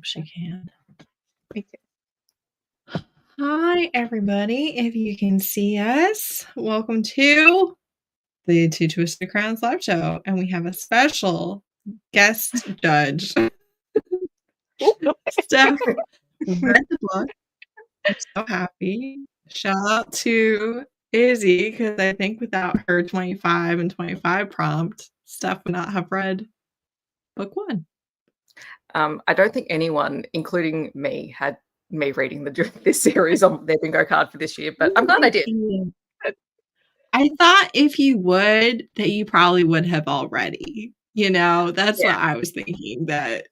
she can. Me too. Hi, everybody. If you can see us, welcome to the Two Twisted Crowns live show. And we have a special guest judge. Steph read the book. I'm so happy. Shout out to Izzy, because I think without her 25 and 25 prompt, Steph would not have read book one. I don't think anyone, including me, had me reading this series on their bingo card for this year, but I'm glad I did. I thought if you would, that you probably would have already. You know, that's what I was thinking. That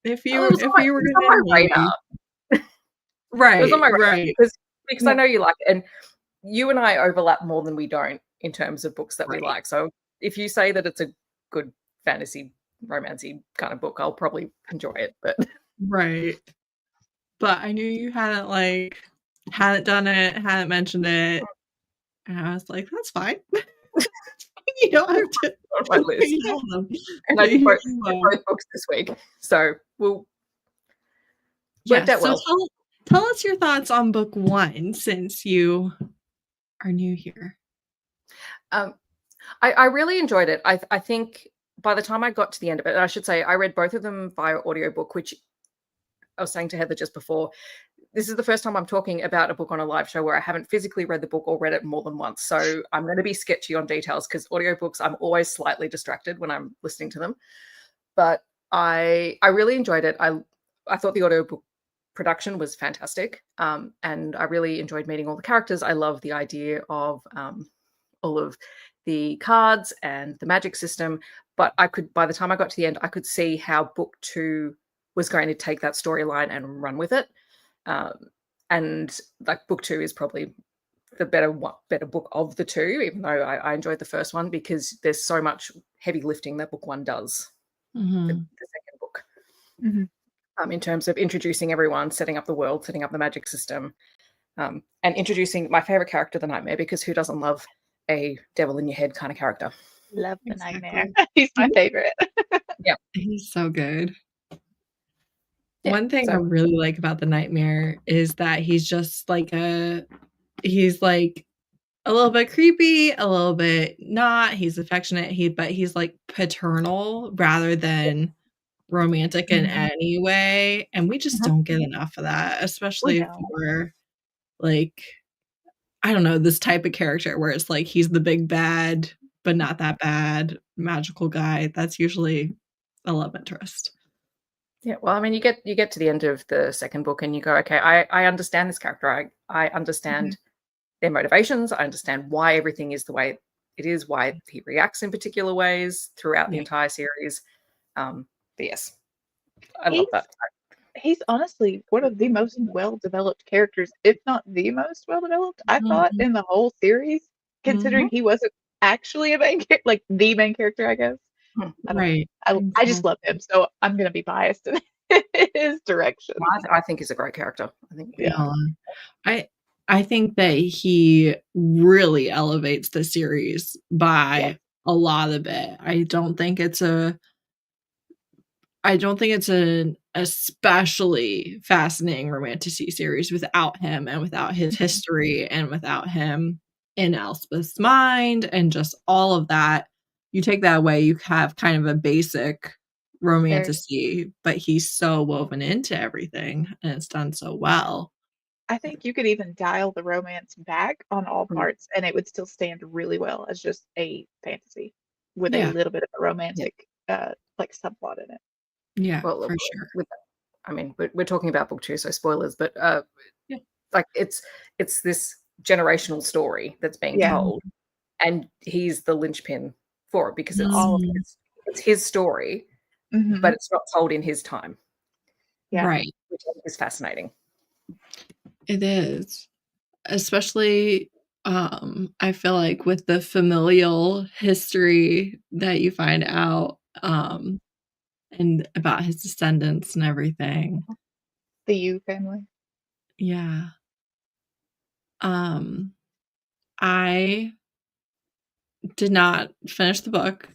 if you were going to, right, it was on my radar, right, because I know you like it, and you and I overlap more than we don't in terms of books that we like. So if you say that it's a good fantasy romancy kind of book, I'll probably enjoy it. But right. But I knew you hadn't done it, hadn't mentioned it, and I was like, that's fine. You don't have to on my list. And I did both books this week, so we'll worked out well. So tell us your thoughts on book one, since you are new here. I really enjoyed it. I think by the time I got to the end of it, I should say I read both of them via audiobook, which I was saying to Heather just before, this is the first time I'm talking about a book on a live show where I haven't physically read the book or read it more than once. So I'm going to be sketchy on details, because audiobooks, I'm always slightly distracted when I'm listening to them. But I really enjoyed it. I thought the audiobook production was fantastic. And I really enjoyed meeting all the characters. I love the idea of all of the cards and the magic system. But by the time I got to the end, I could see how book two was going to take that storyline and run with it. And like book two is probably the better book of the two, even though I enjoyed the first one, because there's so much heavy lifting that book one does. The second book, in terms of introducing everyone, setting up the world, setting up the magic system, and introducing my favorite character, the Nightmare, because who doesn't love a devil in your head kind of character? Love the Nightmare. He's my favorite. Yeah, he's so good. One thing I really like about the Nightmare is that he's like a little bit creepy, a little bit not. He's affectionate, but he's like paternal rather than romantic in any way. And we just don't get enough of that, especially for like, I don't know, this type of character where it's like he's the big bad, but not that bad magical guy. That's usually a love interest. Yeah, well, I mean, you get to the end of the second book and you go, okay, I understand this character. I understand their motivations. I understand why everything is the way it is, why he reacts in particular ways throughout the entire series. But yes, I love that. He's honestly one of the most well-developed characters, if not the most well-developed, I thought, in the whole series, considering he wasn't actually a main character, like the main character, I guess. Right. I just love him, so I'm going to be biased in his direction. I think he's a great character. I think that he really elevates the series by a lot of it. I don't think it's an especially fascinating romantasy series without him, and without his history, and without him in Elspeth's mind, and just all of that. You take that away, you have kind of a basic romantasy, but he's so woven into everything, and it's done so well. I think you could even dial the romance back on all parts, and it would still stand really well as just a fantasy with a little bit of a romantic like subplot in it. Yeah, well, for sure. I mean, we're talking about book two, so spoilers, but like it's this generational story that's being told, and he's the linchpin for it, because it's his story, but it's not told in his time. Right, which is fascinating. It is, especially I feel like with the familial history that you find out, and about his descendants and everything. The Yu family. Yeah. I did not finish the book.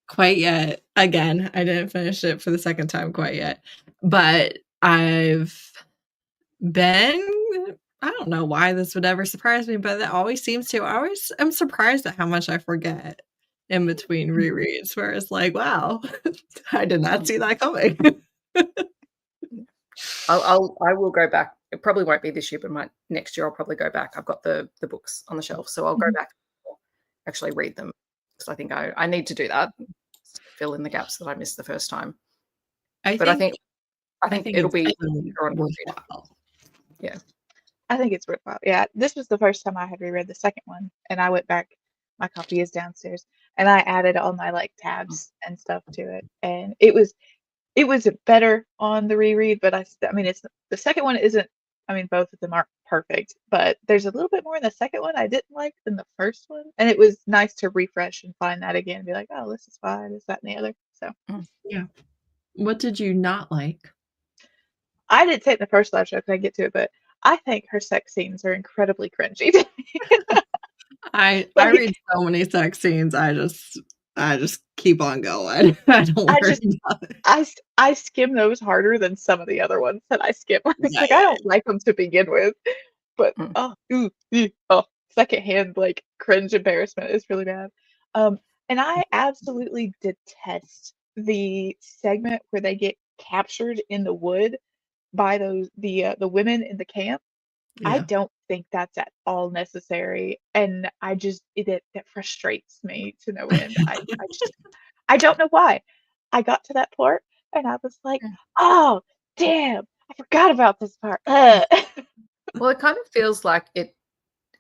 quite yet. Again, I didn't finish it for the second time quite yet. But I've been I don't know why this would ever surprise me, but it always seems to. I always am surprised at how much I forget in between rereads, where it's like, wow, I did not see that coming. I will go back. It probably won't be this year, but next year I'll probably go back. I've got the books on the shelf, so I'll go back and actually read them because I think I need to do that, fill in the gaps that I missed the first time. I think it'll be worthwhile. Yeah. I think it's worthwhile. Yeah, this was the first time I had reread the second one, and I went back. My copy is downstairs, and I added all my like tabs and stuff to it, and it was better on the reread. But I mean, it's the second one isn't. I mean, both of them aren't perfect, but there's a little bit more in the second one I didn't like than the first one, and it was nice to refresh and find that again and be like, oh, this is fine, this, that, and the other. So yeah. What did you not like? I didn't say it in the first live show because I get to it, but I think her sex scenes are incredibly cringy. I read so many sex scenes. I just keep on going. I don't worry about it. I skim those harder than some of the other ones that I skim. Like I don't like them to begin with, but secondhand like cringe embarrassment is really bad. And I absolutely detest the segment where they get captured in the wood by the women in the camp. I Yeah. don't think that's at all necessary, and that frustrates me to no end. I don't know why. I got to that part and I was like, oh damn, I forgot about this part. Well, it kind of feels like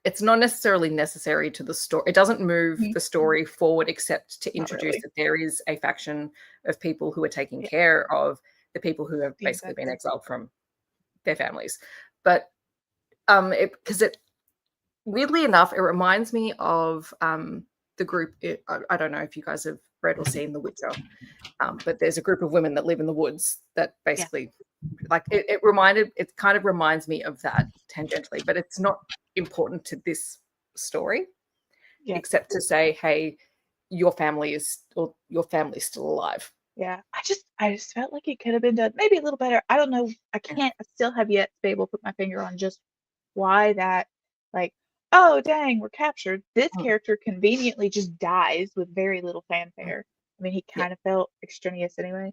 it's not necessarily necessary to the story. It doesn't move the story forward except to introduce that there is a faction of people who are taking care of the people who have basically been exiled from their families. But because weirdly enough, it reminds me of the group. I don't know if you guys have read or seen The Witcher, but there's a group of women that live in the woods that basically, like, it kind of reminds me of that tangentially, but it's not important to this story, except to say, hey, your family is still alive. Yeah, I just felt like it could have been done maybe a little better. I don't know. I still have yet to be able to put my finger on just why that, like, oh dang, we're captured. This character conveniently just dies with very little fanfare. I mean, he kind of felt extraneous anyway.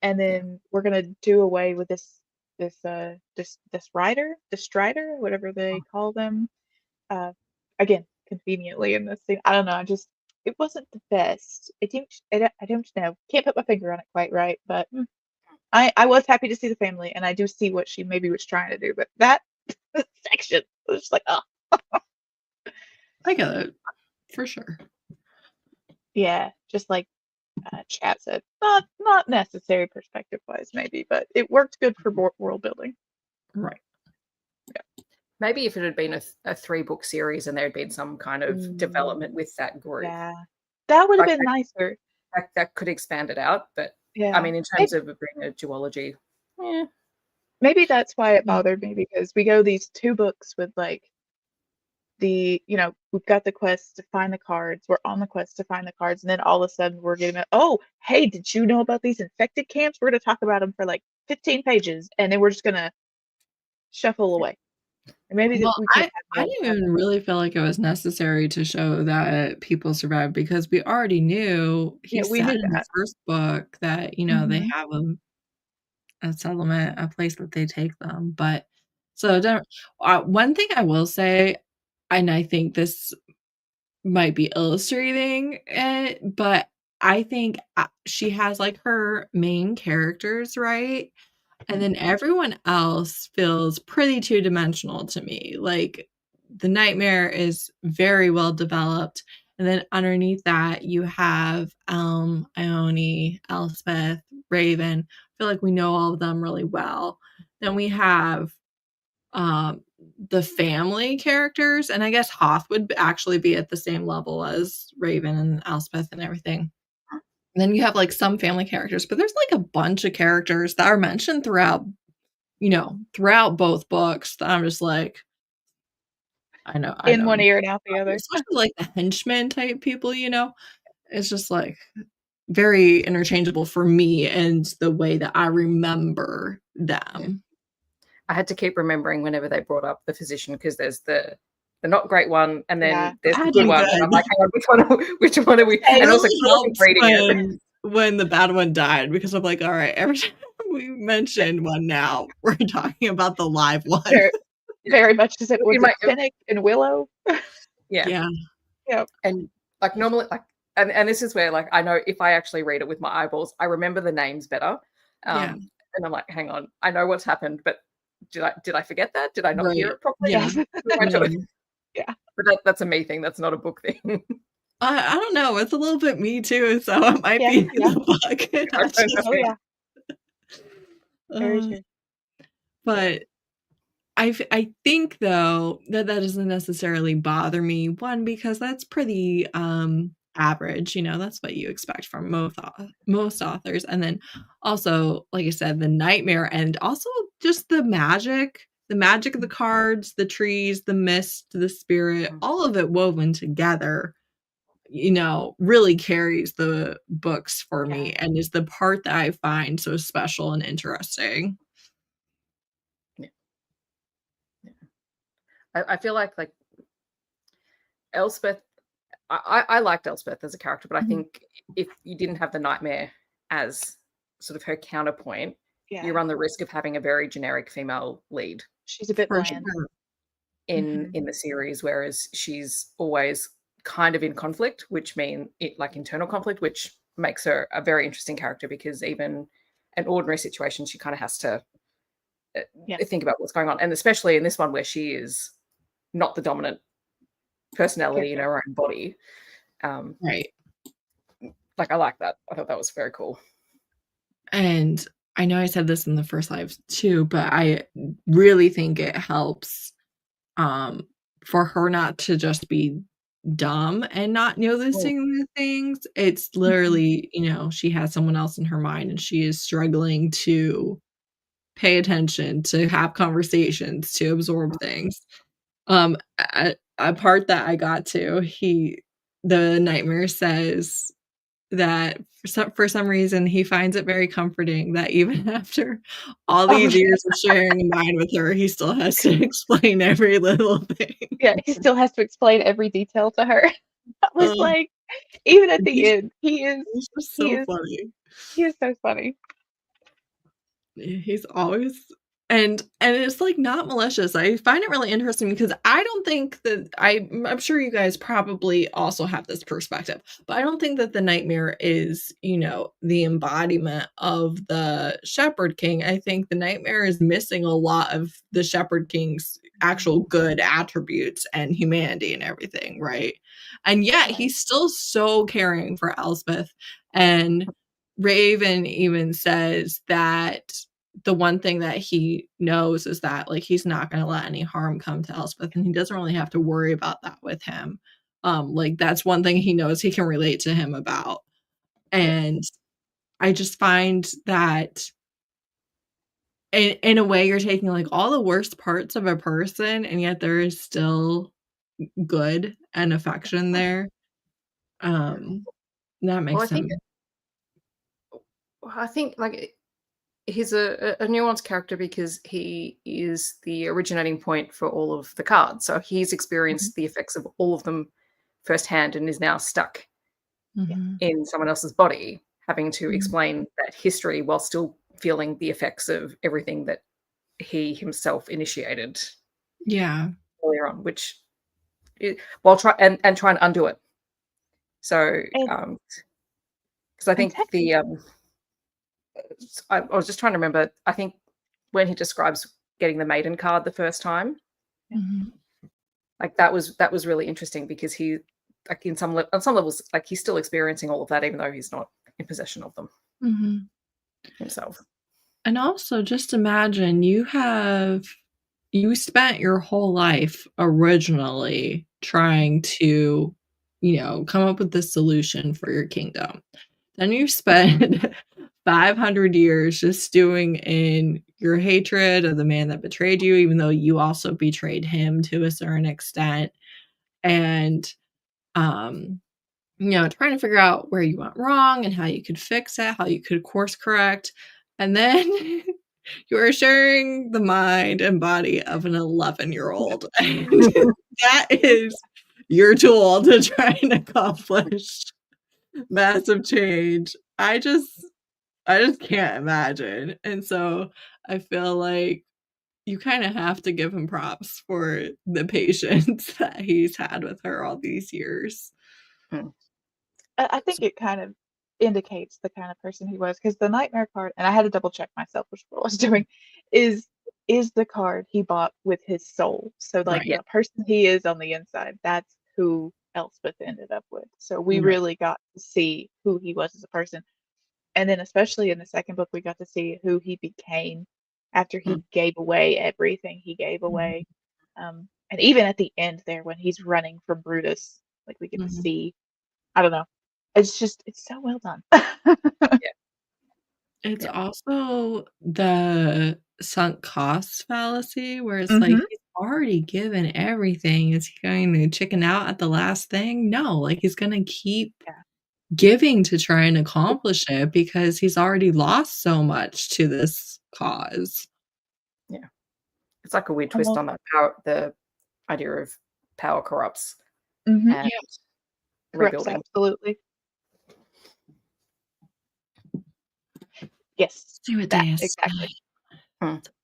And then we're gonna do away with this strider, whatever they call them. Again, conveniently in this scene. I don't know. It wasn't the best. I don't know. Can't put my finger on it quite right, but I was happy to see the family, and I do see what she maybe was trying to do, but that section was just like, oh. I get it, for sure. Yeah, just like Chad said, not necessary perspective-wise, maybe, but it worked good for world building. Right. Yeah. Maybe if it had been a 3-book series and there had been some kind of development with that group. Yeah, that would have been nicer. That could expand it out, but yeah, I mean, in terms of being a duology, maybe that's why it bothered me, because we go these 2 books with like we've got the quest to find the cards. We're on the quest to find the cards, and then all of a sudden we're getting oh, hey, did you know about these infected camps? We're going to talk about them for like 15 pages, and then we're just going to shuffle away. And maybe I didn't even really feel like it was necessary to show that people survived, because we already knew he said in the first book that they have a settlement, a place that they take them. But so one thing I will say, and I think this might be illustrating it, but I think she has like her main characters, right? And then everyone else feels pretty two-dimensional to me. Like, the nightmare is very well developed, and then underneath that you have Ione, Elspeth, Raven. I feel like we know all of them really well. Then we have the family characters, and I guess Hoth would actually be at the same level as Raven and Elspeth and everything. And then you have like some family characters, but there's like a bunch of characters that are mentioned throughout both books that I'm just like, I know. In one ear and out the other. Especially like the henchmen type people, it's just like, very interchangeable for me and the way that I remember them. I had to keep remembering whenever they brought up the physician, because there's the not great one, and then there's the Bad good and one. And I'm good. like, hang on, which one are we? It And also, really helps reading it. when the bad one died, because I'm like, all right, every time we mentioned one now, we're talking about the live one. Very much as it was In my- Finnick and Willow. Yeah. Yep. And like normally, like, and this is where, like, I know if I actually read it with my eyeballs, I remember the names better. Yeah. And I'm like, hang on, I know what's happened, but did I forget that? Did I not hear Right. it properly? Yeah. Yeah. But that's a me thing. That's not a book thing. I don't know. It's a little bit me too, so it might be the book. Not just Oh yeah. Very uh, true. but I think though that doesn't necessarily bother me. One, because that's pretty average, you know, that's what you expect from most authors. And then also, like I said, the nightmare, and also just the magic of the cards, the trees, the mist, the spirit, all of it woven together, you know, really carries the books for me, and is the part that I find so special and interesting. I feel like Elspeth, I liked Elspeth as a character, but I think if you didn't have the nightmare as sort of her counterpoint, you run the risk of having a very generic female lead. She's a bit bland in the series, whereas she's always kind of in conflict, which like internal conflict, which makes her a very interesting character, because even an ordinary situation, she kind of has to think about what's going on, and especially in this one where she is not the dominant personality in her own body. Right. Like, I like that. I thought that was very cool. And I know I said this in the first live too, but I really think it helps for her not to just be dumb and not noticing the things. It's literally, you know, she has someone else in her mind, and she is struggling to pay attention, to have conversations, to absorb things. A part that I got to, the nightmare says that for some reason he finds it very comforting that even after all these years of sharing a mind with her, he still has to explain every little thing. Yeah, he still has to explain every detail to her. I was like, even at the end, he's just so funny. He is so funny. He's always and it's like not malicious. I find it really interesting because I don't think that I'm sure you guys probably also have this perspective, but I don't think that the nightmare is, you know, the embodiment of the Shepherd King. I think the nightmare is missing a lot of the Shepherd King's actual good attributes and humanity and everything, right? And yet he's still so caring for Elspeth, and Raven even says that the one thing that he knows is that, like, he's not gonna let any harm come to Elspeth, and he doesn't really have to worry about that with him. Like, that's one thing he knows he can relate to him about. And I just find that in a way, you're taking, like, all the worst parts of a person, and yet there is still good and affection there. That makes him I think like he's a nuanced character because he is the originating point for all of the cards. So he's experienced the effects of all of them firsthand and is now stuck in someone else's body, having to explain that history while still feeling the effects of everything that he himself initiated. Yeah. Earlier on, which while try and undo it. So because I think I was just trying to remember, I think when he describes getting the maiden card the first time, like that was really interesting, because he, like, on some levels, like, he's still experiencing all of that even though he's not in possession of them himself. And also, just imagine you spent your whole life originally trying to, you know, come up with this solution for your kingdom. Then you spent 500 years just stewing in your hatred of the man that betrayed you, even though you also betrayed him to a certain extent. And trying to figure out where you went wrong and how you could fix it, how you could course correct. And then you are sharing the mind and body of an 11-year-old. And that is your tool to try and accomplish massive change. I just can't imagine. And so I feel like you kind of have to give him props for the patience that he's had with her all these years. Mm. I think it kind of indicates the kind of person he was because the nightmare card, and I had to double check myself, which is what I was doing, is the card he bought with his soul. So like Right. the person he is on the inside, that's who Elspeth ended up with. So we Right. really got to see who he was as a person. And then especially in the second book, we got to see who he became after he gave away everything he gave away. And even at the end there when he's running from Brutus, like we get to Mhm. see, I don't know. It's so well done. It's Yeah. also the sunk cost fallacy where it's like, Mhm. he's already given everything. Is he going to chicken out at the last thing? No, like, he's gonna keep Yeah. giving to try and accomplish it because he's already lost so much to this cause. Yeah. It's like a weird twist Almost. on that power, the idea of power corrupts Mhm. and Yeah. Corrupts, rebuilding. absolutely. Yes. See what That, day is exactly.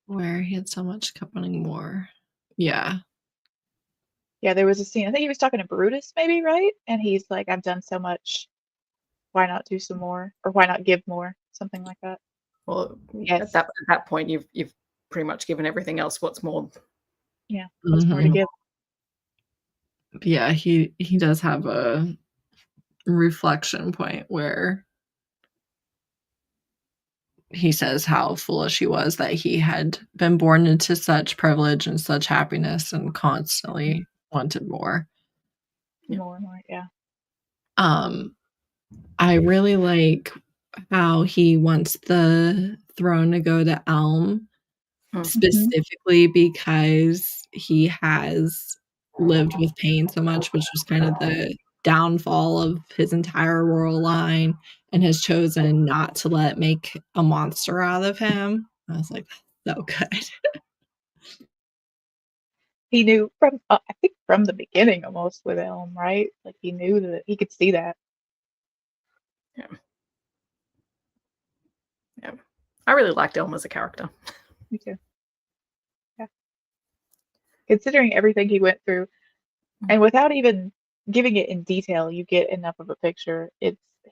where he had so much kept wanting more. Yeah. Yeah, there was a scene, I think he was talking to Brutus maybe, right? And he's like, "I've done so much. Why not do some more? Or why not give more?" Something like that. Well, at Yes. that point, you've pretty much given everything else. What's more? Yeah. What's more to Mhm. give? Yeah, he does have a reflection point where he says how foolish he was that he had been born into such privilege and such happiness and constantly wanted more. Yeah. More and more, yeah. Um, I really like how he wants the throne to go to Elm, Mhm. specifically because he has lived with pain so much, which was kind of the downfall of his entire royal line, and has chosen not to let it make a monster out of him. I was like, "That's so good." He knew from, I think from the beginning almost with Elm, right? Like, he knew that he could see that. Yeah. Yeah. I really liked Elm as a character. Me too. Yeah. Considering everything he went through, and without even giving it in detail, you get enough of a picture.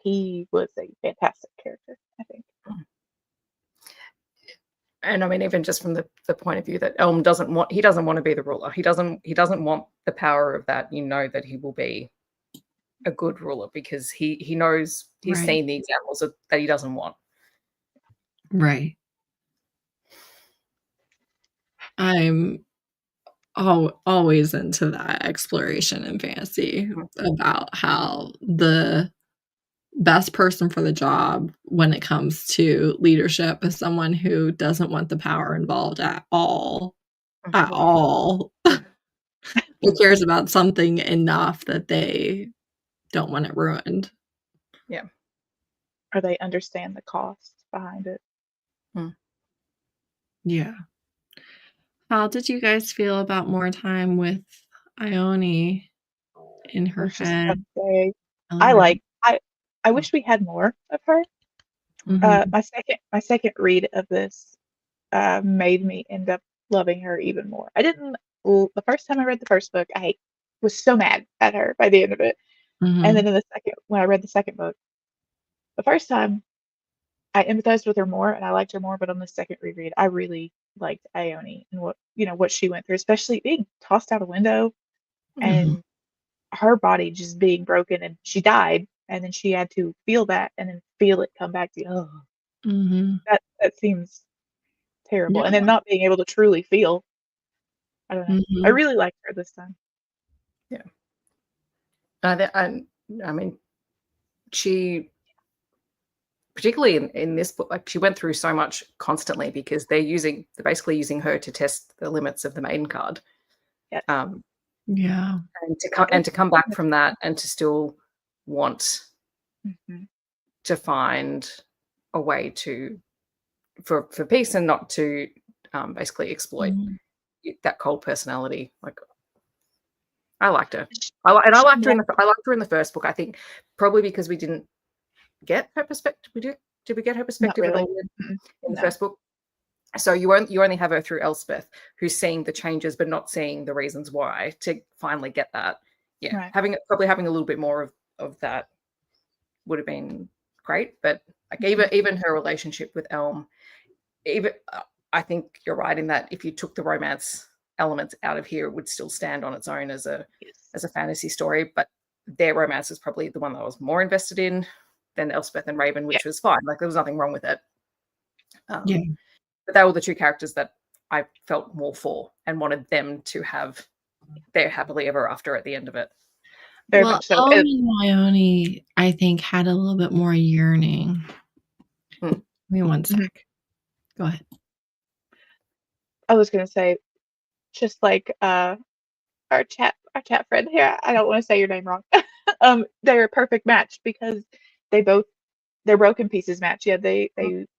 He was a fantastic character, I think. And I mean, even just from the point of view that Elm doesn't want to be the ruler. He doesn't want the power of that. You know that he will be a good ruler because he knows he's Right, seen the examples that he doesn't want. right. I'm always into that exploration and fantasy about how the best person for the job when it comes to leadership is someone who doesn't want the power involved at Right. all. Who cares about something enough that they don't want it ruined. Yeah. Or they understand the cost behind it. Yeah. How did you guys feel about more time with Ione in I her was just about head? to say, I Eleanor? like I wish we had more of her. Mhm. My second read of this made me end up loving her even more. I didn't the first time I read the first book, I was so mad at her by the end of it. And then Mhm. in the second when I read the second book, the first time I empathized with her more and I liked her more, but on the second reread, I really liked Ione and what she went through, especially being tossed out a window Mhm. and her body just being broken and she died and then she had to feel that and then feel it come back to you. Oh, Mhm. that seems terrible. And Yeah. then not being able to truly feel. I don't know. I Mhm. really liked her this time. Yeah. I mean, she particularly in this book, like she went through so much constantly because they're basically using her to test the limits of the maiden card. Yes. Um, Yeah. and to come back from that and to still want to find a way for peace and not to basically exploit that cold personality. Like, I liked her. I liked her in the first book. I think probably because we didn't get her perspective. Did we get her perspective Not really. at all in the first book? So you only have her through Elspeth, who's seeing the changes but not seeing the reasons why, to finally get that. Yeah, Right. Having a little bit more of that would have been great. But like even her relationship with Elm, I think you're right in that if you took the romance elements out of here, it would still stand on its own as a fantasy story. But their romance is probably the one that I was more invested in than Elspeth and Raven, which was fine. Like, there was nothing wrong with it. But they were the two characters that I felt more for and wanted them to have their happily ever after at the end of it. Very much so. Elm and Ione, I think, had a little bit more yearning. Give me one sec. Go ahead. I was going to say, just like our chat friend here, I don't want to say your name wrong. They're a perfect match because they're broken pieces match. Yeah, they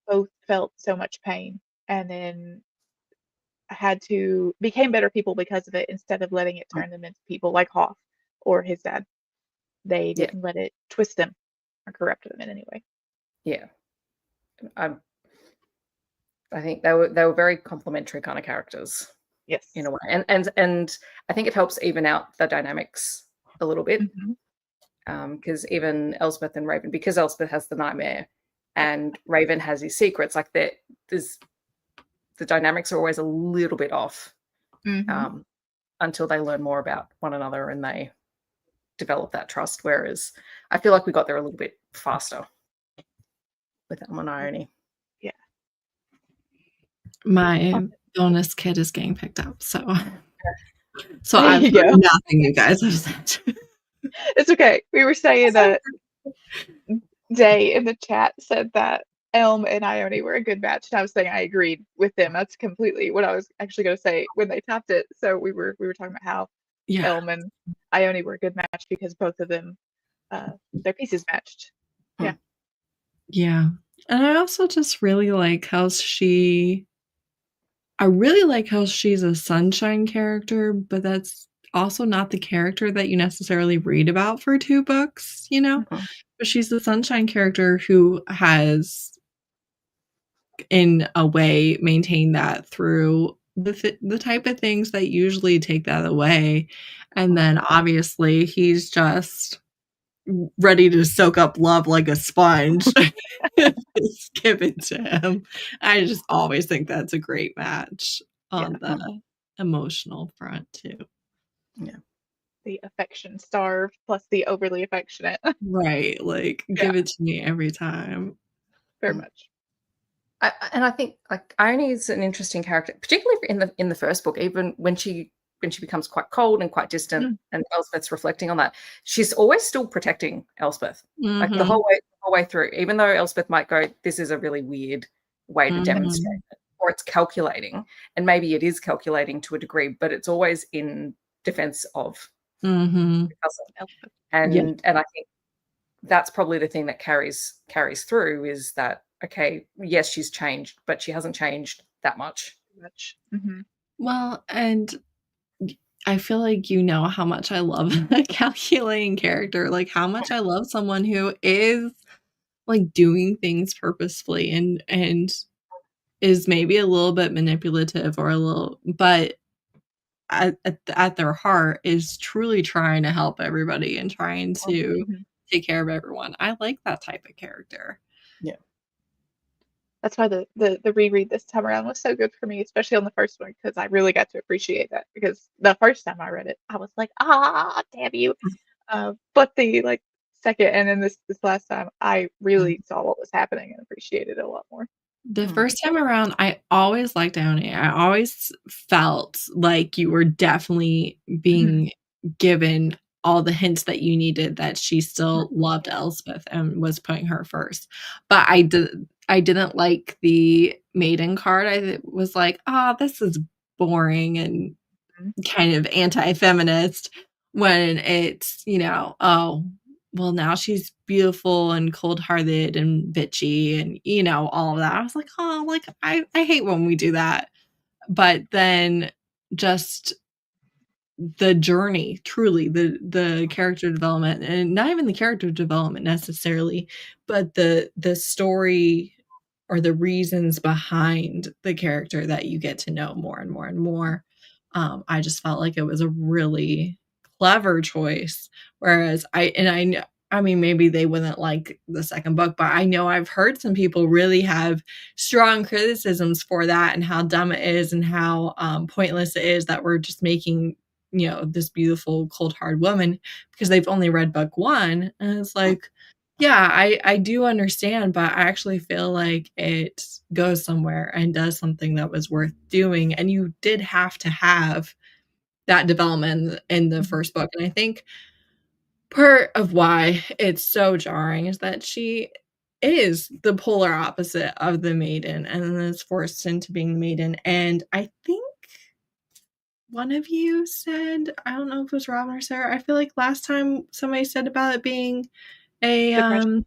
both felt so much pain and then became better people because of it, instead of letting it turn them into people like Hoff or his dad. They didn't let it twist them or corrupt them in any way. Yeah. I think they were very complementary kind of characters. Yes. In a way. And I think it helps even out the dynamics a little bit. Because even Elspeth and Raven, because Elspeth has the nightmare and Raven has his secrets, like the dynamics are always a little bit off until they learn more about one another and they develop that trust. Whereas I feel like we got there a little bit faster with Elm and Ione. Yeah. My bonus kid is getting picked up, so There I've you heard go. nothing you guys have said. It's okay. We were saying that Day in the chat said that Elm and Ione were a good match, and I was saying I agreed with them. That's completely what I was actually going to say when they tapped it. So we were talking about how Elm and Ione were a good match because both of them, their pieces matched. Yeah. Yeah. And I also just really like how she's a sunshine character, but that's also not the character that you necessarily read about for 2 books, you know? But she's the sunshine character who has, in a way, maintained that through the type of things that usually take that away. And then obviously he's just ready to soak up love like a sponge. Just give it to him. I just always think that's a great match on the emotional front too. Yeah. The affection starved plus the overly affectionate. Right. Like, give it to me every time. Very much. And I think like Ione is an interesting character, particularly in the first book, even when she becomes quite cold and quite distant, and Elspeth's reflecting on that. She's always still protecting Elspeth, like the whole way through, even though Elspeth might go, this is a really weird way to demonstrate it, or it's calculating, and maybe it is calculating to a degree, but it's always in defense of Elspeth. And I think that's probably the thing that carries through, is that, okay, yes, she's changed, but she hasn't changed that much. Well, and I feel like you know how much I love a calculating character, like how much I love someone who is like doing things purposefully and is maybe a little bit manipulative but at their heart is truly trying to help everybody and trying to take care of everyone. I like that type of character. Yeah. That's why the reread this time around was so good for me, especially on the first one, because I really got to appreciate that. Because the first time I read it, I was like, damn you. But the second and then this last time, I really saw what was happening and appreciated it a lot more. The first time around, I always liked Ione. I always felt like you were definitely being given all the hints that you needed, that she still loved Elspeth and was putting her first. But I didn't like the maiden card. I was like, this is boring and kind of anti-feminist, when it's, well, now she's beautiful and cold-hearted and bitchy and, all of that. I was like, "Oh, like, I hate when we do that." But then just the journey, truly, the character development, and not even the character development necessarily, but the story or the reasons behind the character that you get to know more and more and more. I just felt like it was a really clever choice. Whereas I know, I mean, maybe they wouldn't like the second book, but I know I've heard some people really have strong criticisms for that and how dumb it is and how pointless it is that we're just making this beautiful cold hard woman because they've only read book one. And it's like, yeah, I do understand, but I actually feel like it goes somewhere and does something that was worth doing. And you did have to have that development in the first book. And I think part of why it's so jarring is that she is the polar opposite of the maiden and then is forced into being the maiden. And I think one of you said, I don't know if it was Robin or Sarah, I feel like last time somebody said about it being a Depression.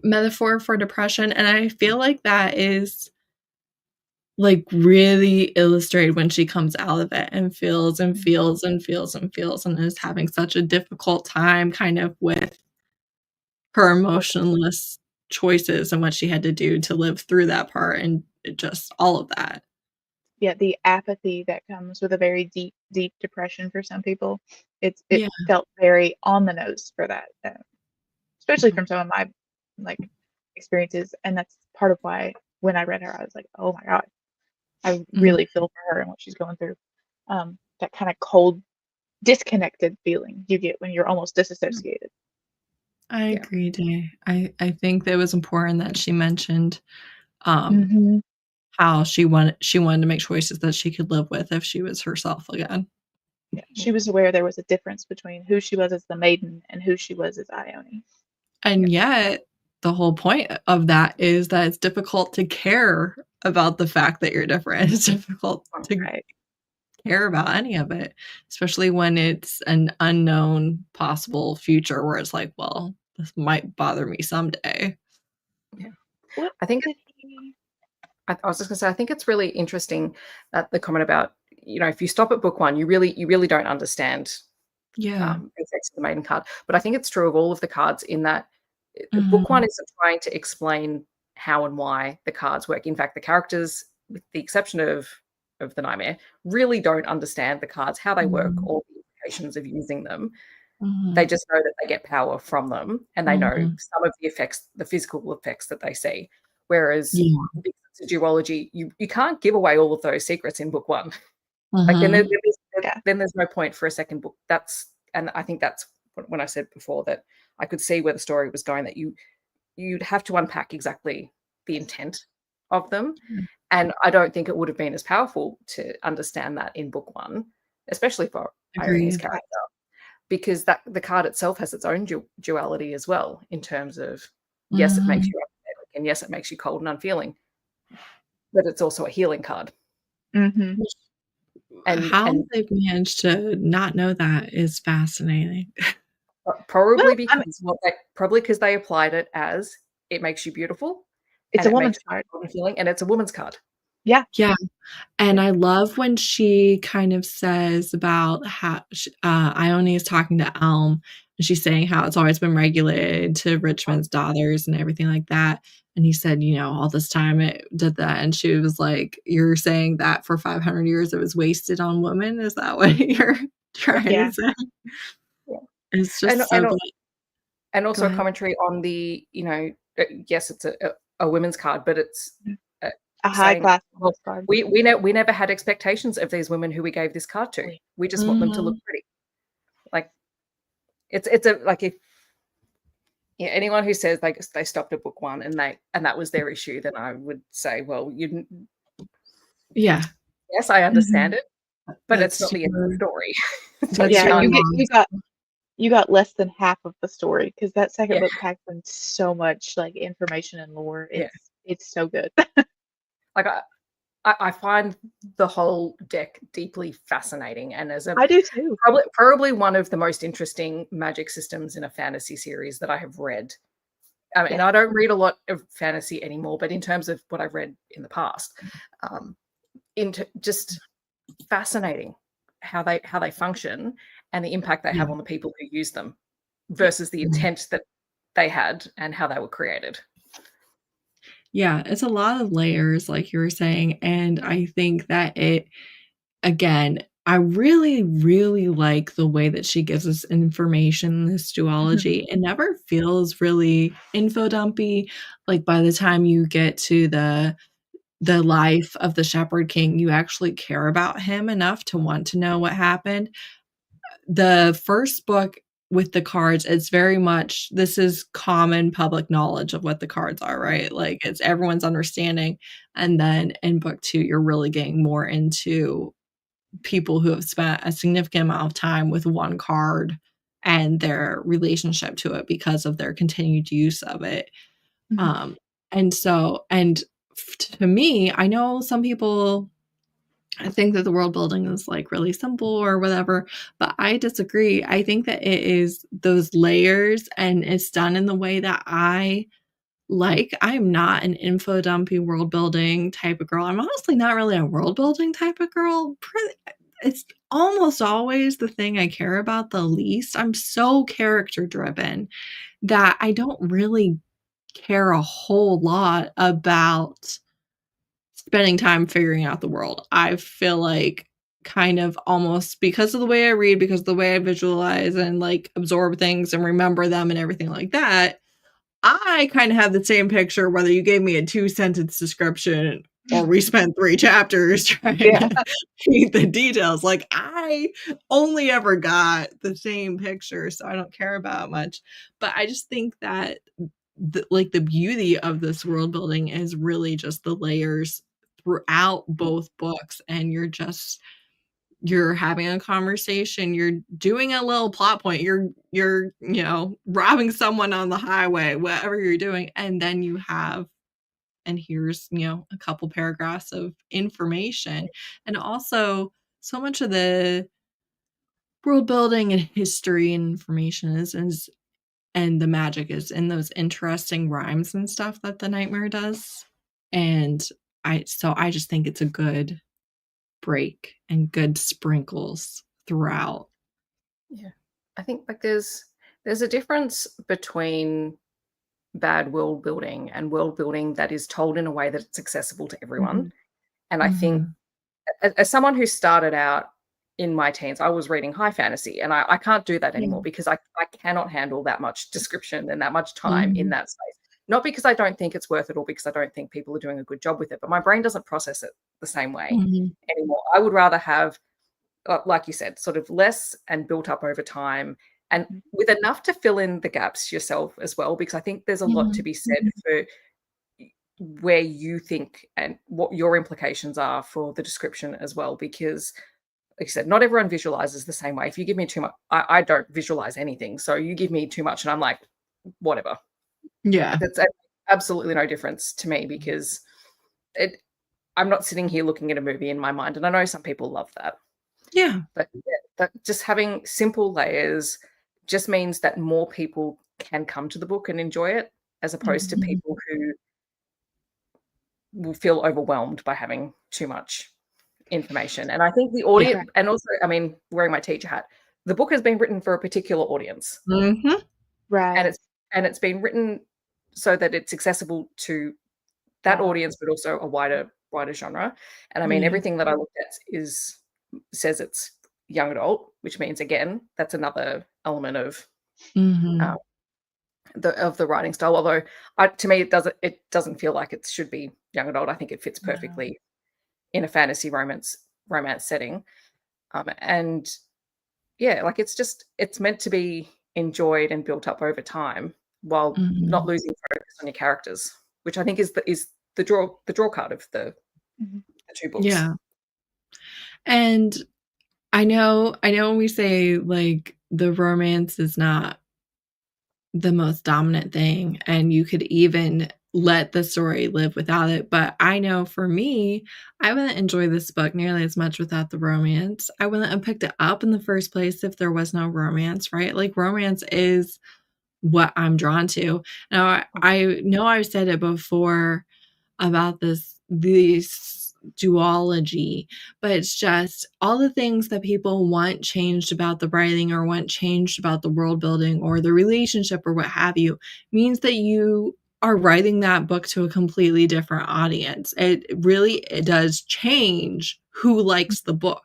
metaphor for depression, and I feel like that is like really illustrated when she comes out of it and feels and feels and feels and feels and is having such a difficult time kind of with her emotionless choices and what she had to do to live through that part and just all of that. Yeah, the apathy that comes with a very deep, deep depression for some people. It Yeah. felt very on the nose for that, especially Mhm. from some of my like experiences, and that's part of why when I read her, I was like, oh my god, I Mhm. really feel for her and what she's going through. That kind of cold, disconnected feeling you get when you're almost disassociated. I Yeah. agree, Day. I think that it was important that she mentioned, um, Hmm. how she wanted to make choices that she could live with if she was herself again. Yeah, she was aware there was a difference between who she was as the maiden and who she was as Ione. And yet, the whole point of that is that it's difficult to care about the fact that you're different. It's difficult to Right. care about any of it, especially when it's an unknown possible future where it's like, well, this might bother me someday. Yeah. What I think did he? I was just gonna say, I think it's really interesting that the comment about, if you stop at book one, you really don't understand Yeah. the effects of the maiden card. But I think it's true of all of the cards in that book one Mhm. isn't trying to explain how and why the cards work. In fact, the characters, with the exception of the nightmare, really don't understand the cards, how they work, Mhm. or the implications of using them. They Mhm. just know that they get power from them, and they know Mhm. some of the effects, the physical effects that they see. Whereas Yeah. because it's a duology, you can't give away all of those secrets in book one. Like Mhm. Yeah. then there's no point for a second book. And I think that's when I said before that I could see where the story was going, that you'd have to unpack exactly the intent of them. Yeah. And I don't think it would have been as powerful to understand that in book one, especially for Ione's Agreed. character, because that the card itself has its own duality as well, in terms of, yes, it makes Mhm. you empathetic, and yes, it makes you cold and unfeeling, but it's also a healing card. Hmm. And How and they've managed to not know that is fascinating. Well, probably I mean, because they applied it as, it makes you beautiful, it's and a it makes woman's you card. cold and feeling, and it's a woman's card. Yeah. Yeah. And Yeah. I love when she kind of says about how Ione is talking to Elm, and she's saying how it's always been regulated to Richmond's daughters and everything like that. And he said, all this time it did that. And she was like, "You're saying that for 500 years it was wasted on women? Is that what you're trying to Yeah. say?" Yeah. It's And just so and good. and Go also a ahead. commentary on the, yes, it's a women's card, but it's uh, A high saying, class well, woman's card. we never had expectations of these women who we gave this card to. We just want them to look Mhm. pretty. Like, it's a, like, if, yeah, anyone who says they stopped at book one and that was their issue, then I would say, well, Yeah. yes, I understand Hmm. it, but it's That's not the end of the super story. So that's you Yeah, super can't. you got less than half of the story because that second Yeah, book packs in so much like information and lore. yeah. It's so good. Like, I find the whole deck deeply fascinating, and as a I do too. probably one of the most interesting magic systems in a fantasy series that I have read. I mean, Yeah. I don't read a lot of fantasy anymore, but in terms of what I've read in the past, into just fascinating how they function and the impact they Yeah. have on the people who use them versus the intent that they had and how they were created. Yeah, it's a lot of layers, like you were saying, and I think that again, I really, really like the way that she gives us information in this duology. It never feels really info dumpy. Like by the time you get to the life of the Shepherd King, you actually care about him enough to want to know what happened. The first book with the cards, it's very much this is common public knowledge of what the cards are, right? Like it's everyone's understanding. And then in book 2, you're really getting more into people who have spent a significant amount of time with one card and their relationship to it because of their continued use of it. Um, and to me, I know some people I think that the world building is like really simple or whatever, but I disagree. I think that it is those layers and it's done in the way that I like. I'm not an info dumpy world building type of girl. I'm honestly not really a world building type of girl. It's almost always the thing I care about the least. I'm so character driven that I don't really care a whole lot about spending time figuring out the world. I feel like kind of almost because of the way I read, because of the way I visualize and like absorb things and remember them and everything like that, I kind of have the same picture whether you gave me a 2-sentence description or we spent 3 chapters trying Yeah. to keep the details. Like I only ever got the same picture, so I don't care about much. But I just think that the beauty of this world building is really just the layers throughout both books, and you're having a conversation, you're doing a little plot point, you're robbing someone on the highway, whatever you're doing, and then you have and here's a couple paragraphs of information. And also so much of the world building and history and information is and the magic is in those interesting rhymes and stuff that the nightmare does. And I just think it's a good break and good sprinkles throughout. Yeah. I think like there's a difference between bad world building and world building that is told in a way that it's accessible to everyone. And I think as someone who started out in my teens, I was reading high fantasy, and I can't do that anymore because I cannot handle that much description and that much time in that space. Not because I don't think it's worth it or because I don't think people are doing a good job with it, but my brain doesn't process it the same way anymore. I would rather have, like you said, sort of less and built up over time and with enough to fill in the gaps yourself as well, because I think there's a lot to be said for where you think and what your implications are for the description as well, because like I said, not everyone visualizes the same way. If you give me too much, I don't visualize anything. So you give me too much and I'm like, whatever. Yeah. That's absolutely no difference to me because I'm not sitting here looking at a movie in my mind. And I know some people love that. Yeah. But just having simple layers just means that more people can come to the book and enjoy it, as opposed to people who will feel overwhelmed by having too much information. And I think the audience, and also, I mean, wearing my teacher hat, the book has been written for a particular audience. Right. And it's been written so that it's accessible to that audience, but also a wider genre. And I mean, everything that I looked at says it's young adult, which means again, that's another element of the writing style. Although to me, it doesn't feel like it should be young adult. I think it fits perfectly in a fantasy romance setting. And yeah, like it's meant to be enjoyed and built up over time while not losing focus on your characters, which I think is the draw card of the 2 books. Yeah. And I know when we say like the romance is not the most dominant thing, and you could even let the story live without it. But I know for me, I wouldn't enjoy this book nearly as much without the romance. I wouldn't have picked it up in the first place if there was no romance, right? Like, romance is what I'm drawn to. Now, I know I've said it before about this duology, but it's just all the things that people want changed about the writing or want changed about the world building or the relationship or what have you means that you are writing that book to a completely different audience. It does change who likes the book.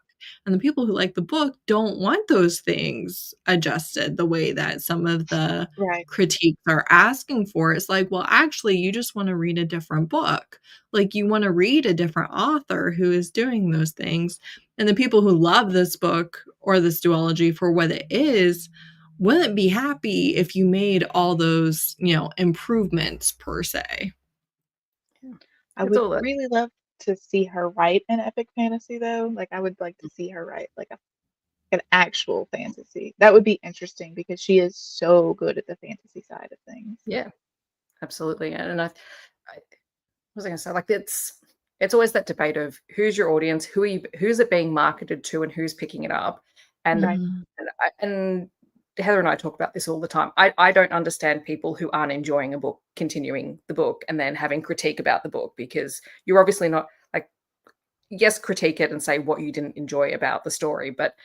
And the people who like the book don't want those things adjusted the way that some of the Right. critiques are asking for. It's like, well, actually, you just want to read a different book. Like, you want to read a different author who is doing those things. And the people who love this book or this duology for what it is wouldn't be happy if you made all those, improvements per se. I It's would all that. really love to see her write an epic fantasy, though. Like, I would like to see her write like an actual fantasy. That would be interesting because she is so good at the fantasy side of things. Yeah, absolutely. And I was I going to say, like, it's always that debate of who's your audience, who's it being marketed to, and who's picking it up. And Right. and Heather and I talk about this all the time. I don't understand people who aren't enjoying a book, continuing the book, and then having critique about the book, because you're obviously not, like, yes, critique it and say what you didn't enjoy about the story, but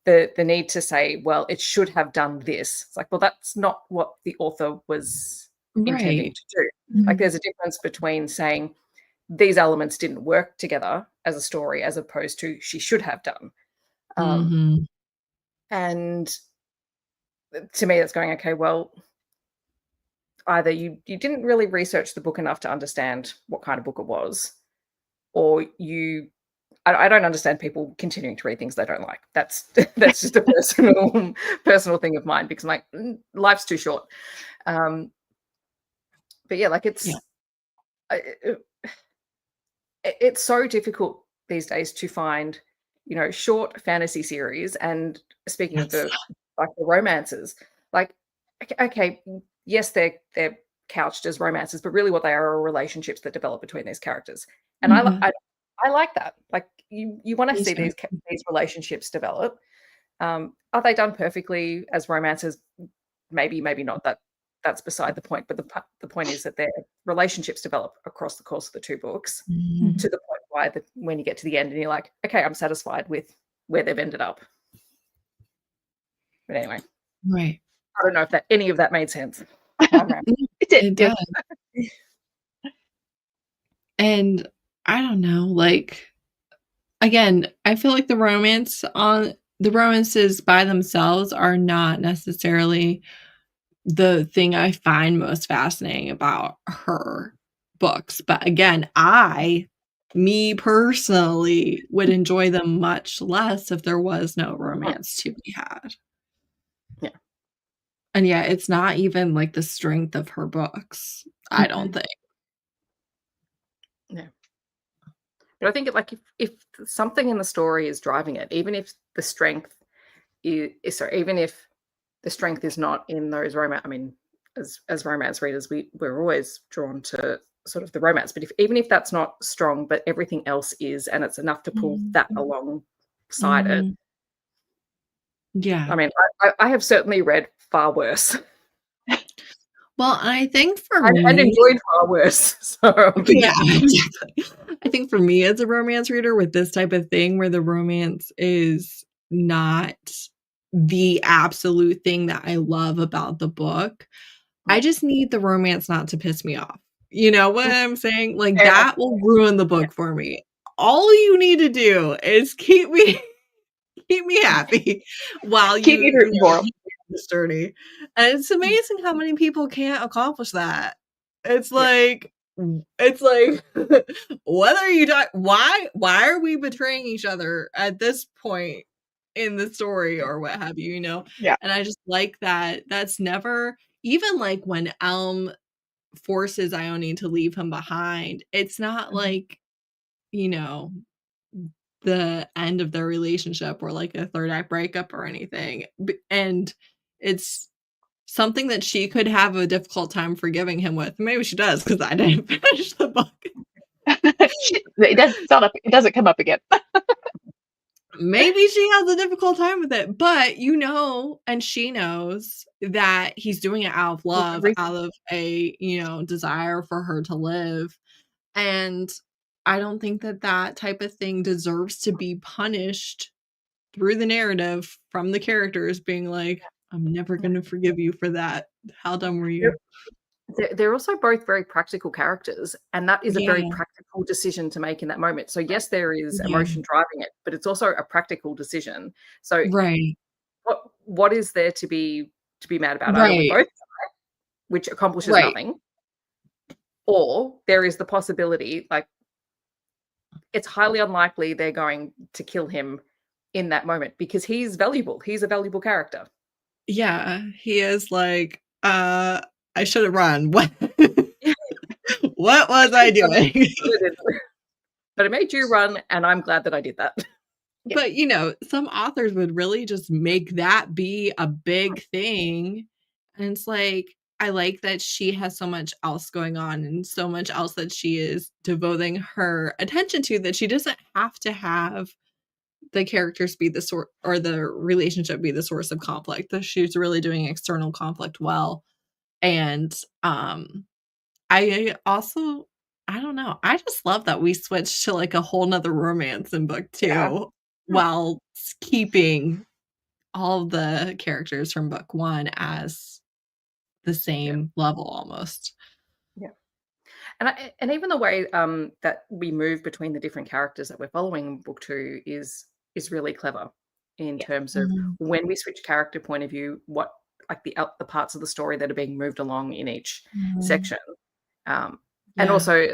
the need to say, well, it should have done this. It's like, well, that's not what the author was intending Right. to do. Like, there's a difference between saying these elements didn't work together as a story, as opposed to she should have done. Mhm. And to me, that's going, okay, well, either you didn't really research the book enough to understand what kind of book it was, or I don't understand people continuing to read things they don't like. That's just a personal thing of mine, because I'm like, life's too short. But yeah, like, Yeah. it's so difficult these days to find, short fantasy series. And speaking of Yes. the romances, like, okay, yes, they're couched as romances, but really what they are relationships that develop between these characters. And Mhm. I like that. Like, you want to Me see too. these relationships develop. Are they done perfectly as romances? Maybe, maybe not. That's beside the point. But the point is that their relationships develop across the course of the two books, Mhm. to the point why when you get to the end and you're like, okay, I'm satisfied with where they've ended up. But anyway, Right. I don't know if any of that made sense. I'm It did. It Yes. does. And I don't know, like, again, I feel like the romances by themselves are not necessarily the thing I find most fascinating about her books. But again, me personally, would enjoy them much less if there was no romance to be had. Yeah. And yeah, it's not even like the strength of her books, I don't think. Yeah. But I think, like, if something in the story is driving it, even if the strength even if the strength is not in those romance. I mean, as romance readers, we're always drawn to sort of the romance. But even if that's not strong, but everything else is, and it's enough to pull that alongside it. Mhm. Yeah. I mean, I have certainly read far worse Well, I think for and me enjoyed far worse. So yeah, exactly. I think for me as a romance reader with this type of thing where the romance is not the absolute thing that I love about the book, I just need the romance not to piss me off. You know what I'm saying? Like, Fair enough. that will ruin the yeah, book for me. All you need to do is keep me happy while Keep me rooting for 'em. keep me on this journey. And it's amazing how many people can't accomplish that. It's yeah, like it's like, what are you doing? Why are we betraying each other at this point in the story or what have you, you know? Yeah. And I just like that that's never even like when Elm forces Ione to leave him behind, it's not Mhm. like, you know, the end of their relationship or like a third act breakup or anything. And it's something that she could have a difficult time forgiving him with. Maybe she does because I didn't finish the book. It doesn't come up again. Maybe she has a difficult time with it, but and she knows that he's doing it out of love, out of a, desire for her to live. And I don't think that type of thing deserves to be punished through the narrative from the characters being like, I'm never going to forgive you for that. How dumb were you? They're also both very practical characters, and that is a very practical decision to make in that moment. So yes, there is emotion driving it, but it's also a practical decision. So what is there to be mad about? Either we both die, which accomplishes nothing, or there is the possibility, like, it's highly unlikely they're going to kill him in that moment because he's valuable. He's a valuable character. Yeah, he is like, I should have run. What was I doing? But it made you run, and I'm glad that I did that. But, some authors would really just make that be a big thing. And it's like, I like that she has so much else going on and so much else that she is devoting her attention to that she doesn't have to have the characters be the source or the relationship be the source of conflict. That she's really doing external conflict well. And I also, I don't know, I just love that we switched to like a whole nother romance in book 2 while keeping all the characters from book 1 as the same level almost. And even the way that we move between the different characters that we're following in book 2 is really clever in terms of when we switch character point of view, what like the parts of the story that are being moved along in each section, and also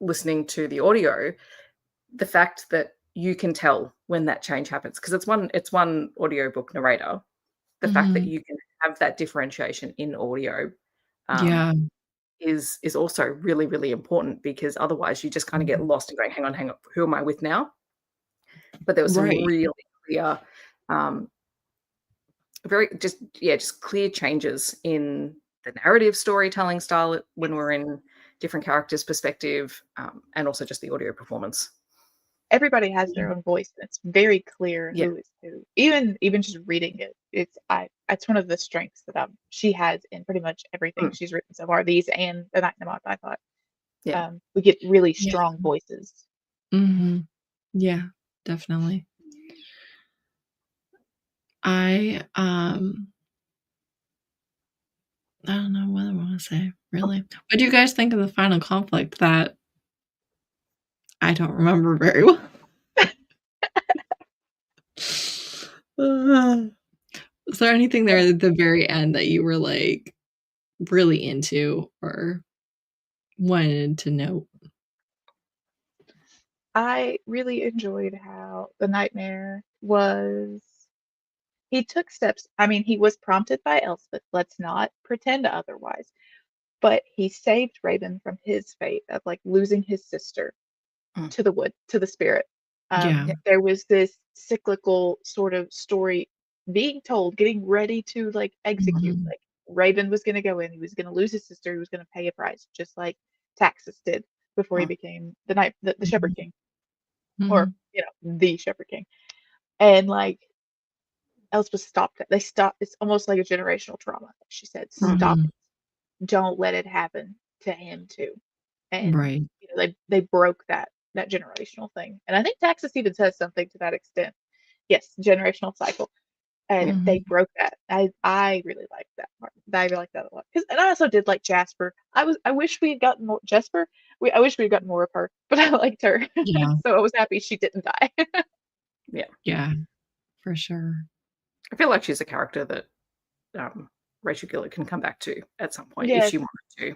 listening to the audio, the fact that you can tell when that change happens because it's one audiobook narrator. The fact that you can have that differentiation in audio is also really, really important because otherwise you just kind of get lost and going, hang on, who am I with now? But there was some really clear, just clear changes in the narrative storytelling style when we're in different characters' perspective, and also just the audio performance. Everybody has their own voice. It's very clear who is who. Even just reading it, it's one of the strengths that she has in pretty much everything she's written so far. These and The Night in the Moth, I thought. We get really strong voices. Yeah, definitely. I don't know what I want to say, really. What do you guys think of the final conflict that I don't remember very well? Was there anything there at the very end that you were like really into or wanted to note? I really enjoyed how the nightmare was. He took steps. I mean, he was prompted by Elspeth. Let's not pretend otherwise. But he saved Raven from his fate of like losing his sister to the wood, to the spirit. There was this cyclical sort of story being told, getting ready to like execute. Like Raven was going to go in, he was going to lose his sister, he was going to pay a price, just like Taxus did before he became the Shepherd King, or the Shepherd King. And like Elspeth stopped it. They stopped. It's almost like a generational trauma. She said, "Stop it. Don't let it happen to him too." And they broke that generational thing. And I think Taxus even says something to that extent. Yes, generational cycle. And they broke that. I really liked that part. I really liked that a lot. And I also did like Jasper. I wish we had gotten more Jasper. I wish we had gotten more of her, but I liked her. So I was happy she didn't die. Yeah, for sure. I feel like she's a character that Rachel Gillig can come back to at some point if she wanted to.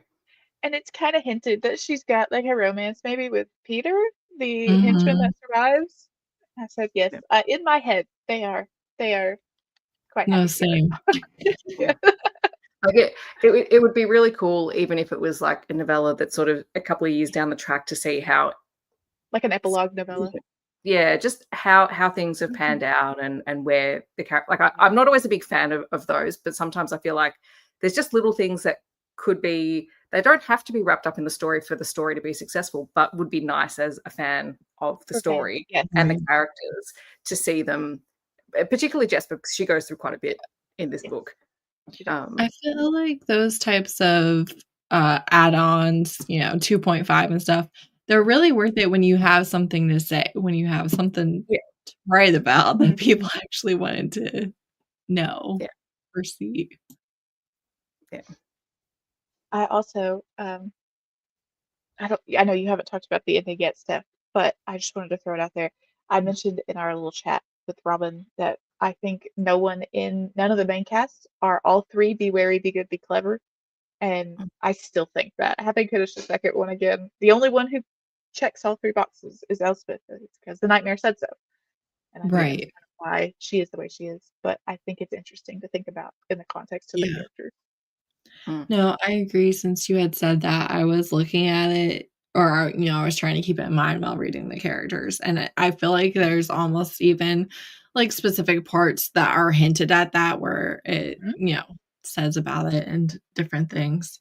And it's kind of hinted that she's got like a romance maybe with Peter, the henchman that survives. I said yes. In my head, they are quite happy. No, same. Like it would be really cool even if it was like a novella that's sort of a couple of years down the track to see how, like an epilogue novella. just how things have panned out and where the character. Like I'm not always a big fan of those, but sometimes I feel like there's just little things that could be. They don't have to be wrapped up in the story for the story to be successful, but would be nice as a fan of the story and the characters to see them, particularly Jess, because she goes through quite a bit in this book. I feel like those types of add-ons, 2.5 and stuff, they're really worth it when you have something to say, when you have something to write about that people actually wanted to know or see. Yeah. I also, I know you haven't talked about the ending yet, Steph, but I just wanted to throw it out there. I mentioned in our little chat with Robin that I think none of the main cast are all three be wary, be good, be clever. And I still think that. Having finished the second one again, the only one who checks all three boxes is Elspeth. It's because the nightmare said so. And I think that's kind of why she is the way she is. But I think it's interesting to think about in the context of the characters. No, I agree. Since you had said that, I was looking at it, or I was trying to keep it in mind while reading the characters, and I feel like there's almost even like specific parts that are hinted at that where it says about it and different things.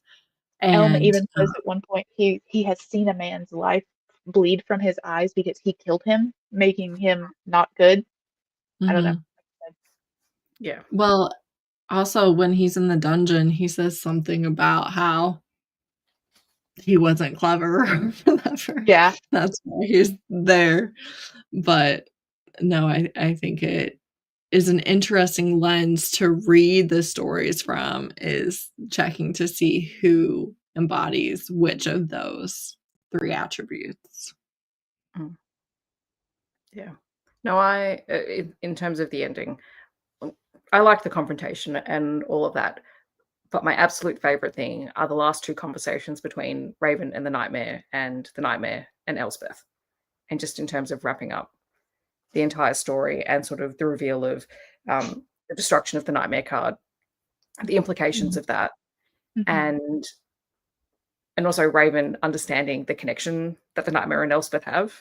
Elm And even says at one point he has seen a man's life bleed from his eyes because he killed him, making him not good. I don't know. Yeah. Well, also when he's in the dungeon, he says something about how he wasn't clever or whatever. Yeah. That's why he's there. But no, I think it is an interesting lens to read the stories from, is checking to see who embodies which of those three attributes. Yeah. No, in terms of the ending, I like the confrontation and all of that. But my absolute favorite thing are the last two conversations between Raven and the Nightmare and Elspeth. And just in terms of wrapping up the entire story and sort of the reveal of the destruction of the Nightmare card, the implications of that, and also Raven understanding the connection that the Nightmare and Elspeth have,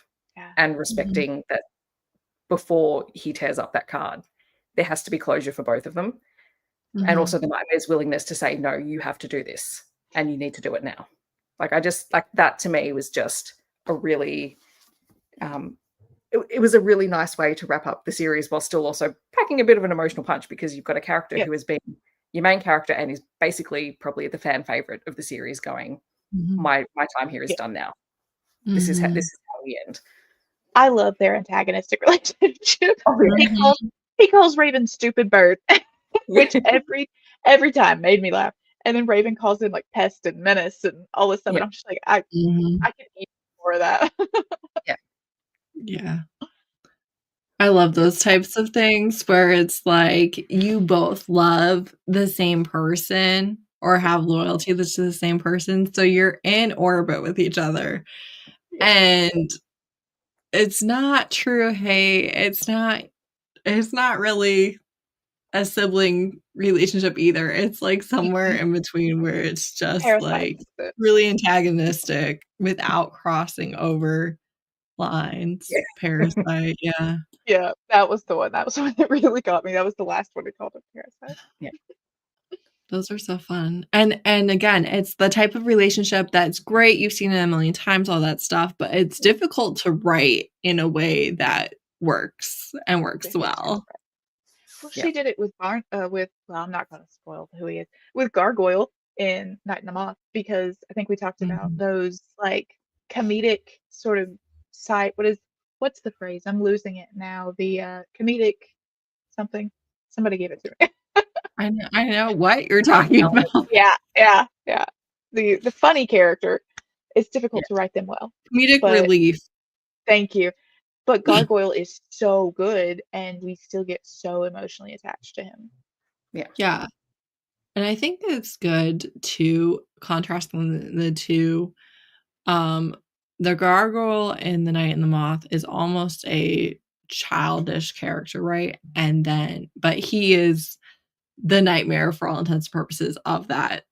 and respecting that before he tears up that card, there has to be closure for both of them. And also the Nightmare's willingness to say, no, you have to do this and you need to do it now. Like, I just, like, that to me was just a really, it was a really nice way to wrap up the series while still also packing a bit of an emotional punch, because you've got a character who has been your main character and is basically probably the fan favorite of the series going, my time here is done now. This is how we end. I love their antagonistic relationship. He calls Raven stupid bird, which every time made me laugh. And then Raven calls him like pest and menace and all this stuff. And I'm just like, I could eat more of that. Yeah. I love those types of things where it's like you both love the same person or have loyalty to the same person, so you're in orbit with each other. And it's not true, hey, it's not really a sibling relationship either. It's like somewhere in between where it's just like really antagonistic without crossing over lines. Parasite, Yeah, that was the one. That was the one that really got me. That was the last one we called him Parasite. Yeah. Those are so fun. And again, it's the type of relationship that's great. You've seen it a million times, all that stuff, but it's difficult to write in a way that works and works well. Well, she did it with well, I'm not going to spoil who he is, with Gargoyle in Night and the Moth, because I think we talked about those like comedic sort of side. What's the phrase? I'm losing it now. The comedic something. Somebody gave it to me. I know what you're talking about. Yeah. The funny character, it's difficult to write them well. Comedic relief. Thank you. But Gargoyle is so good, and we still get so emotionally attached to him. Yeah. And I think it's good to contrast the two. The Gargoyle in The Night and the Moth is almost a childish character, right? But he is the nightmare for all intents and purposes of that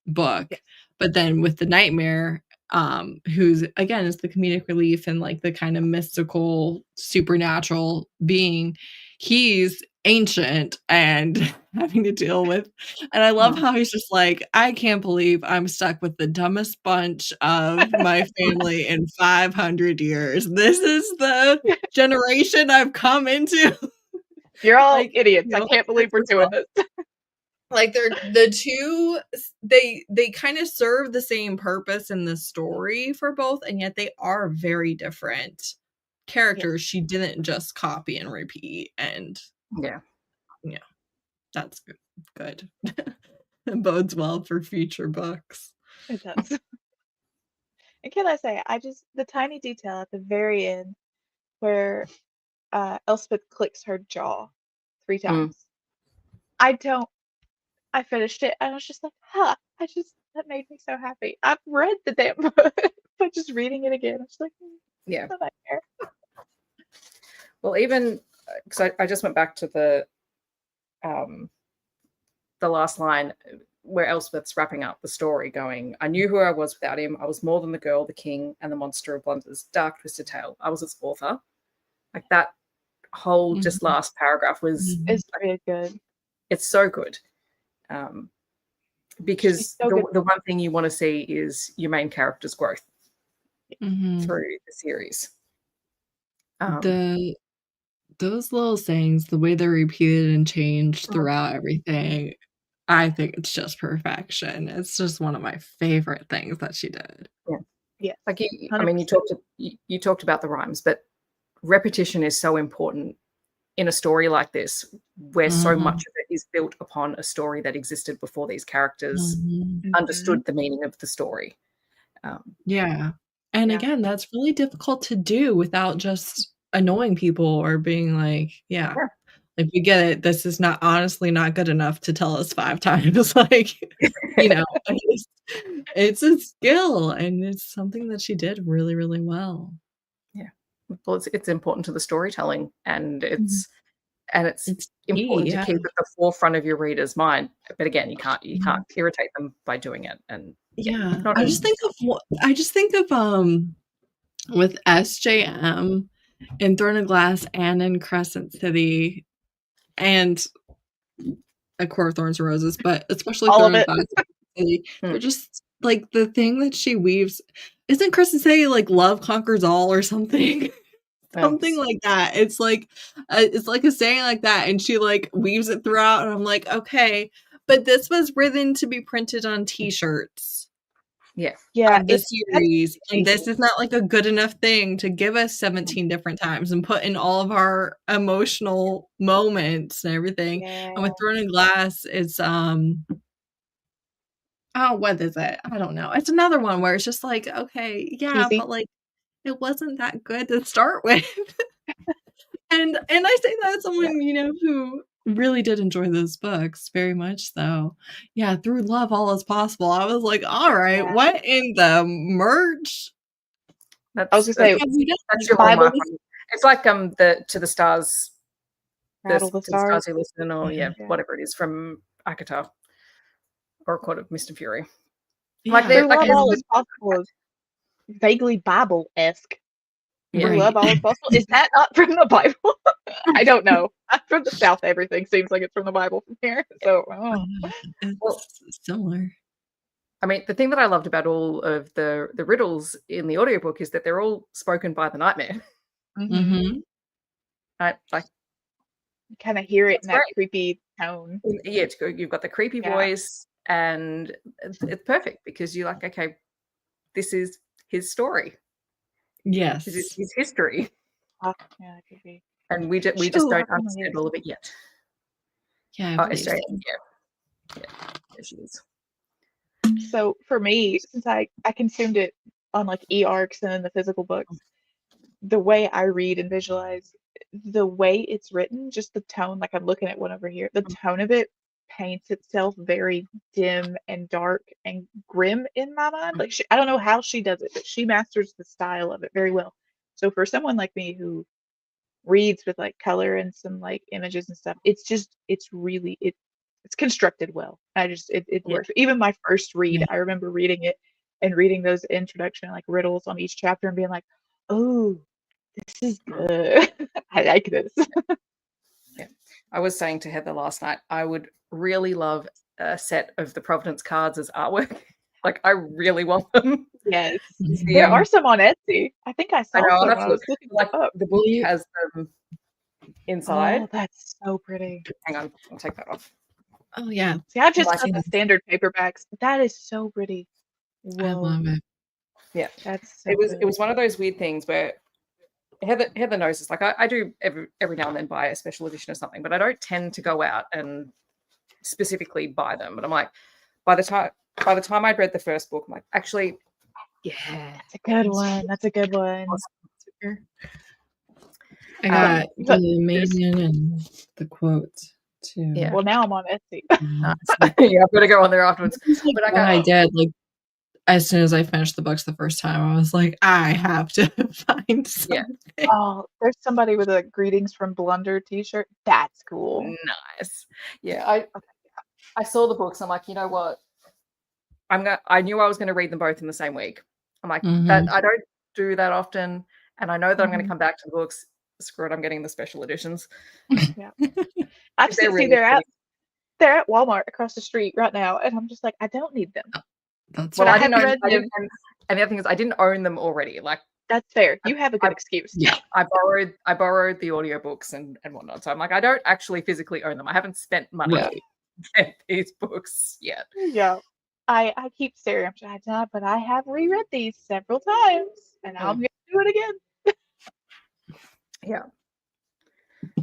book. But then with the Nightmare, who's again is the comedic relief and like the kind of mystical supernatural being. He's ancient and having to deal with, and I love how he's just like, I can't believe I'm stuck with the dumbest bunch of my family in 500 years. This is the generation I've come into. You're all Like, idiots. you I know, can't believe we're doing this. like they're the two, they kind of serve the same purpose in the story for both, and yet they are very different characters. She didn't just copy and repeat, and Yeah. that's good. It bodes well for future books. It does. And can I say, the tiny detail at the very end where Elspeth clicks her jaw 3 times. I finished it and I was just like, huh, that made me so happy. I've read the damn book, but just reading it again, I was like, Yeah. it's a nightmare. Well, even because I just went back to the last line where Elspeth's wrapping up the story, going, I knew who I was without him. I was more than the girl, the king, and the monster of blunders. Dark, twisted tale. I was its author. Like that whole just last paragraph was. It's really good. It's so good. Because so good. the one thing you want to see is your main character's growth Mhm. through the series. Those little sayings, the way they're repeated and changed throughout everything, I think it's just perfection. It's just one of my favorite things that she did. Yeah. Like I mean, you talked about the rhymes, but repetition is so important in a story like this, where so much of it is built upon a story that existed before these characters understood the meaning of the story. Yeah. And again, that's really difficult to do without just annoying people or being like, like, we get it. This is honestly not good enough to tell us 5 times. Like, it's a skill, and it's something that she did really, really well. Yeah. Well, it's important to the storytelling, and it's important key, to keep at the forefront of your reader's mind. But again, you can't irritate them by doing it. And I just think of with SJM in Throne of Glass and in Crescent City and A Court of Thorns and Roses, but especially all Throne of of it. Glass, they're just like the thing that she weaves. Isn't Crescent City like love conquers all or something? Something like that. It's like a saying like that, and she like weaves it throughout, and I'm like, okay, but this was written to be printed on T-shirts. Yeah, The series, and this is not like a good enough thing to give us 17 different times and put in all of our emotional moments and everything. And with Throne of Glass, it's what is it? I don't know. It's another one where it's just like, okay, but like it wasn't that good to start with. and I say that as someone, who really did enjoy those books very much so. Yeah, through love all is possible. I was like, all right, what in the merch? I was gonna say that's your Bible. It's like the To the Stars, Rattle the Stars You Listen, or whatever it is from Akata, or A Court of Mist and Fury. Like through love all is possible, vaguely Bible-esque. Through love all is possible. Is that not from the Bible? I don't know. I'm from the South. Everything seems like it's from the Bible from here. So it's similar. I mean, the thing that I loved about all of the riddles in the audiobook is that they're all spoken by the Nightmare. Right? Like, you kind of hear it in that creepy tone. Yeah, you've got the creepy voice, and it's perfect because you're like, okay, this is his story. Yes, this is his history. Yeah, it could be. And we just don't understand all of it yet. Yeah, she is. So for me, since I consumed it on like e-arcs and in the physical books, the way I read and visualize, the way it's written, just the tone, like I'm looking at one over here, the tone of it paints itself very dim and dark and grim in my mind. Like I don't know how she does it, but she masters the style of it very well. So for someone like me who reads with like color and some like images and stuff, it's constructed well. It works. Even my first read, I remember reading it and reading those introduction like riddles on each chapter and being like, oh, this is good. I like this. Yeah. I was saying to Heather last night, I would really love a set of the Providence cards as artwork. Like, I really want them. Yes. Mhm. There are some on Etsy. I think I I saw know, I'll some have when to I look. was looking Like, them up. the book You- has them inside. Oh, that's so pretty. Hang on, I'll take that off. Oh yeah, See, I've just Like, got the standard paperbacks. That is so pretty. I Whoa, love it. Yeah, that's so it good. was one of those weird things where Heather knows this. Like, I do every now and then buy a special edition or something, but I don't tend to go out and specifically buy them. But I'm like, by the time I'd read the first book, I'm like, actually, yeah, That's a good one. That's a good one. I got But the maiden and the quote too. Yeah. well, now I'm on Etsy. nice. Yeah, I've got to go on there afterwards. But What I did, like, as soon as I finished the books the first time, I was like, I have to find something. Oh, there's somebody with a greetings from Blunder t-shirt. That's cool. Nice. Yeah, I saw the books. I'm like, you know what? I knew I was going to read them both in the same week. I'm like, that I don't do that often, and I know that I'm going to come back to the books. Screw it, I'm getting the special editions. Yeah. I've They're seen really they're at Walmart across the street right now, and I'm just like, I don't need them. That's Well, I I didn't haven't own, read I them. didn't, and the other thing is, I didn't own them already. Like, That's fair. You have a good excuse. Yeah. I borrowed the audiobooks and whatnot. So I'm like, I don't actually physically own them. I haven't spent money Right. to get these books yet. Yeah. I keep staring. But I have reread these several times, and I'm gonna do it again. Yeah.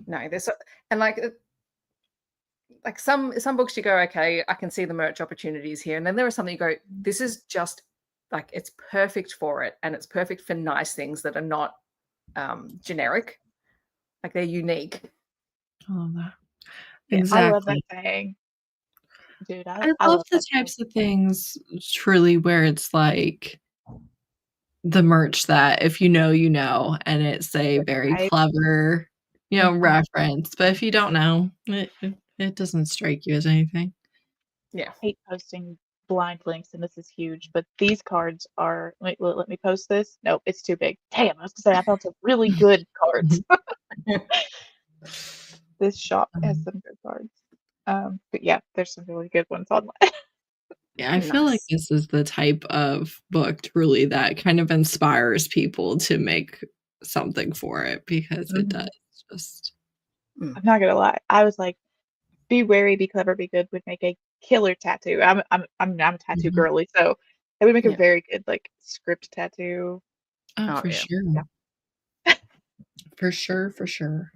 No, there's and like some books you go, okay, I can see the merch opportunities here, and then there are some that you go, this is just like, it's perfect for it, and it's perfect for nice things that are not generic, like they're unique. I love that. Yeah. Exactly. I love that saying, dude. I love the types of things truly where it's like the merch that if you know, you know, and it's a very Right. clever, reference. But if you don't know, it doesn't strike you as anything. Yeah. I hate posting blind links, and this is huge, but these cards are. Wait, let me post this. Nope, it's too big. Damn, I was gonna say I found some really good cards. This shop has some good cards. But yeah, there's some really good ones online. Yeah, I feel like this is the type of book truly that kind of inspires people to make something for it because it does just. I'm not gonna lie. I was like, be wary, be clever, be good would make a killer tattoo. I'm a tattoo girly, so it would make a very good like script tattoo. Oh, for sure. Yeah. For sure.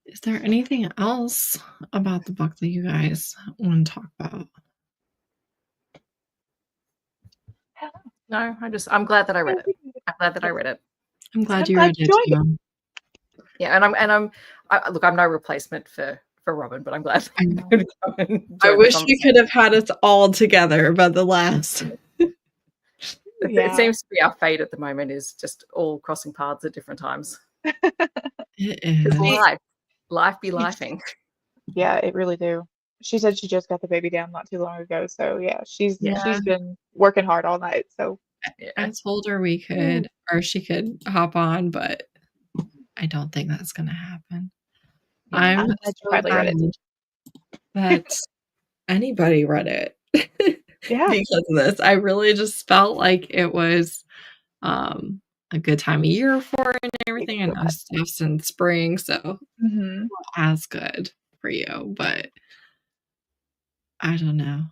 Is there anything else about the book that you guys want to talk about? No, I'm glad that I read it. I'm glad that I read it. I'm glad you read it too. Yeah, and look, I'm no replacement for Robin, but I'm glad. I wish we could have had us all together, but alas. It seems to be our fate at the moment, is just all crossing paths at different times. It is. Life be lifing. Yeah, it really do. She said she just got the baby down not too long ago, so yeah, she's been working hard all night. So I told her we could, or she could hop on, but I don't think that's going to happen. I'm so glad that anybody read it because of this. I really just felt like it was a good time of year for it and everything. I know stuff's in spring, so not as good for you, but I don't know.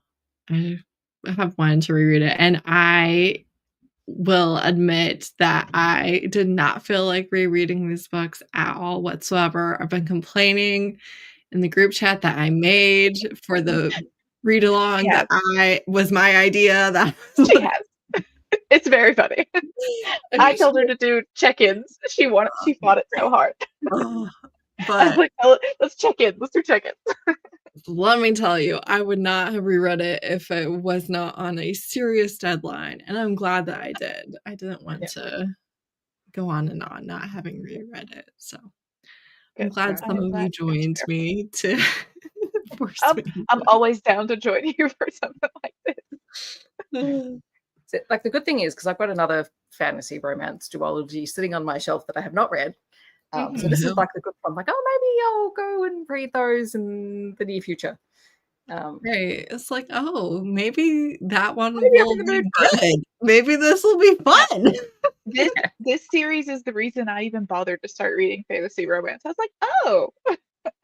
I have wanted to reread it, and I will admit that I did not feel like rereading these books at all whatsoever. I've been complaining in the group chat that I made for the read along that I was my idea. That she has. It's very funny. I told her to do check-ins. She fought it so hard. But I was like, oh, let's check in. Let's do check-ins. Let me tell you, I would not have reread it if it was not on a serious deadline. And I'm glad that I did. I didn't want to go on and on not having reread it. So I'm glad some of you joined me to force me. I'm always down to join you for something like this. So, like, the good thing is, because I've got another fantasy romance duology sitting on my shelf that I have not read. So this is like the good one. I'm like, oh, maybe I'll go and read those in the near future. Right. It's like, oh, maybe that one Maybe I'm will in the be mood for it. good. Maybe this will be fun. This series is the reason I even bothered to start reading fantasy romance. I was like, oh, Yeah.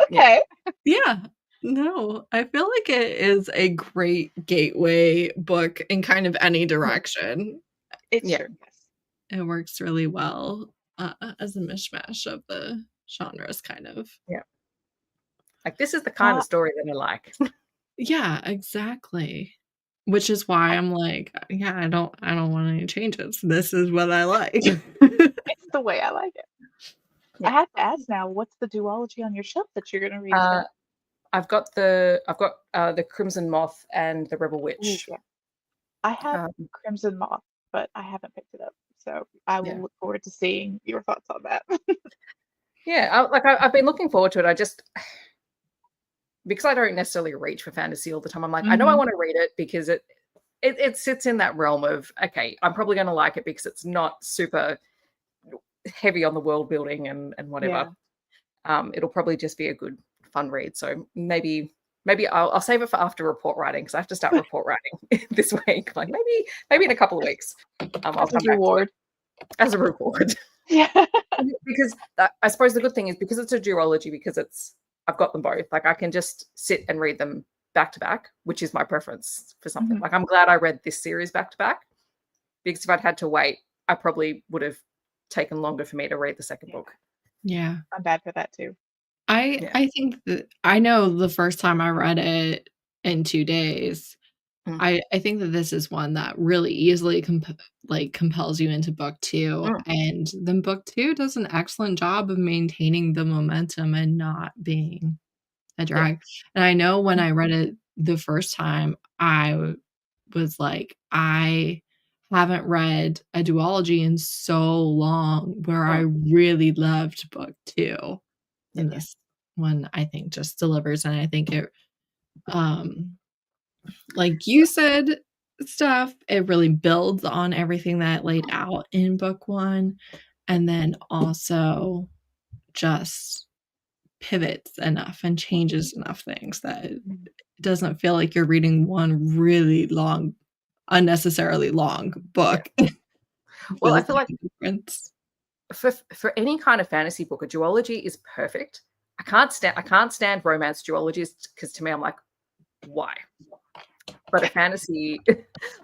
okay. Yeah. No, I feel like it is a great gateway book in kind of any direction. It's Yeah. true. Yes. It works really well as a mishmash of the genres, kind of. Yeah. Like, this is the kind of story that I like. Yeah, exactly. Which is why I'm like, yeah, I don't want any changes. This is what I like. It's the way I like it. Yeah. I have to ask now, what's the duology on your shelf that you're going to read? I've got the Crimson Moth and the Rebel Witch. Yeah. I have Crimson Moth, but I haven't picked it up. So I will look forward to seeing your thoughts on that. Yeah, I've been looking forward to it. I just, because I don't necessarily reach for fantasy all the time, I'm like, I know I want to read it because it sits in that realm of, okay, I'm probably going to like it because it's not super heavy on the world building and whatever. Yeah. It'll probably just be a good, fun read. So maybe I'll save it for after report writing, because I have to start report writing this week. Like, maybe in a couple of weeks. I'll come back to it as a reward. Yeah. Because I suppose the good thing is, because it's a duology, because I've got them both. Like, I can just sit and read them back to back, which is my preference for something. Like, I'm glad I read this series back to back, because if I'd had to wait, I probably would have taken longer for me to read the second book. Yeah. I'm bad for that too. I think that I know the first time I read it in 2 days, I think that this is one that really easily compels you into book 2, and then book 2 does an excellent job of maintaining the momentum and not being a drag. And I know when I read it the first time, I was like, I haven't read a duology in so long where I really loved book 2. And this one, I think, just delivers, and I think it, like you said, stuff, it really builds on everything that laid out in book 1, and then also just pivots enough and changes enough things that it doesn't feel like you're reading one really long, unnecessarily long book. Well, I feel like for any kind of fantasy book, a duology is perfect. I can't stand romance duologies, because to me, I'm like, why? But a fantasy,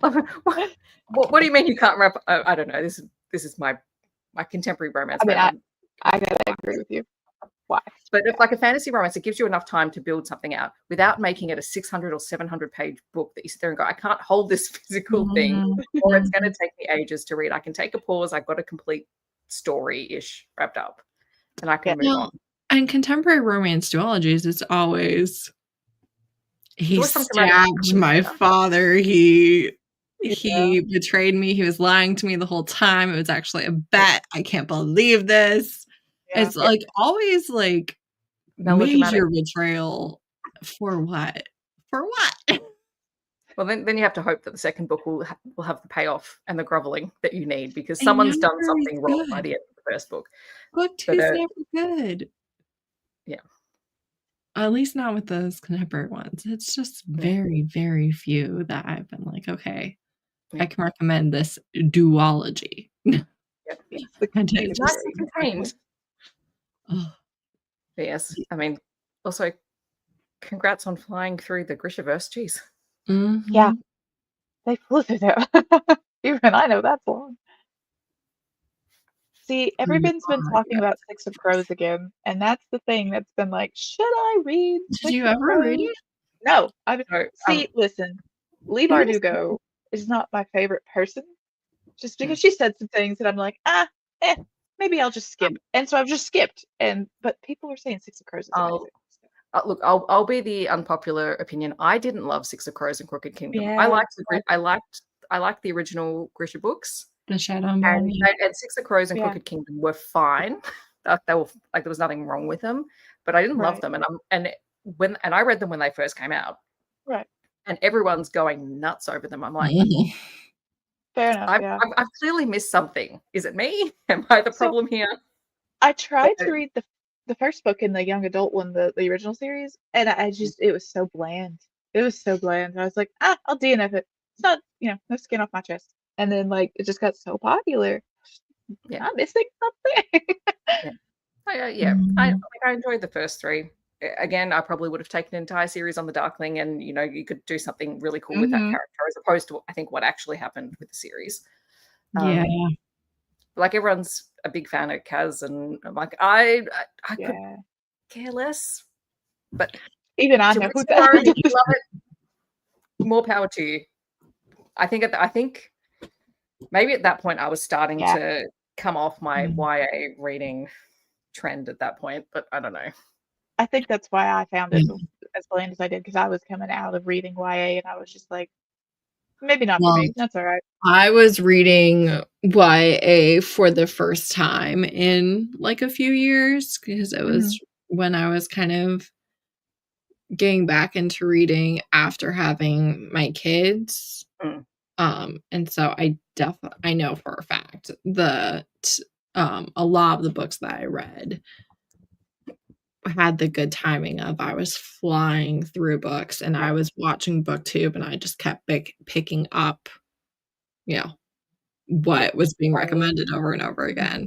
what do you mean you can't wrap? I don't know. This is my contemporary romance. I mean, I gotta agree with you. Why? But if, like, a fantasy romance, it gives you enough time to build something out without making it a 600 or 700 page book that you sit there and go, I can't hold this physical thing, or it's going to take me ages to read. I can take a pause. I've got a complete story-ish wrapped up, and I can move on. And contemporary romance duologies, it's always, he stabbed my father, he betrayed me, he was lying to me the whole time, it was actually a bet, I can't believe this. It's like always like major betrayal. For what? Well, then you have to hope that the second book will have the payoff and the groveling that you need, because someone's done something wrong by the end of the first book. Book 2 is never good. Yeah. At least not with those contemporary ones. It's just very, very few that I've been like, okay, I can recommend this duology. It's nicely contained. Yes. I mean, also, congrats on flying through the Grishaverse. Jeez. Yeah. They flew through there. Even I know that's long. See, everyone's been talking about Six of Crows again, and that's the thing that's been like, should I read Six Did you of ever read it? No. Listen, Leigh Bardugo is not my favorite person, just because she said some things that I'm like, maybe I'll just skip. And so I've just skipped. But people are saying Six of Crows is amazing. Look, I'll be the unpopular opinion. I didn't love Six of Crows and Crooked Kingdom. Yeah, I liked the original Grisha books. The Shadow and Six of Crows and Crooked Kingdom were fine. They were like, there was nothing wrong with them, but I didn't love them. And I read them when they first came out. Right. and everyone's going nuts over them. I'm like, Mhm. Fair enough, yeah. I've clearly missed something. Is it me? Am I the So problem here? I But tried to read the first book in the young adult one, the original series, and I just it was so bland. It was so bland. I was like, I'll DNF it. It's not, no skin off my chest. And then like it just got so popular. yeah, I'm missing something. yeah. I Mhm. enjoyed the first three. Again, I probably would have taken an entire series on the Darkling, and you could do something really cool with that hmm character, as opposed to I think what actually happened with the series. Yeah. Like everyone's a big fan of Kaz, and I'm like, I could Yeah. care less, but Even I to know each who their own. that If you is. love it, more power to you. I think maybe at that point I was starting Yeah. to come off my Mm. YA reading trend at that point, but I don't know. I think that's why I found it Yeah. as bland as I did because I was coming out of reading YA and I was just like, maybe not for Well, me. That's all right. I was reading YA for the first time in, like, a few years because it hmm was when I was kind of getting back into reading after having my kids. Mm. And so I know for a fact that, a lot of the books that I read had the good timing of I was flying through books and I was watching BookTube and I just kept picking up, you know, what was being YA. recommended over and over Mhm. again.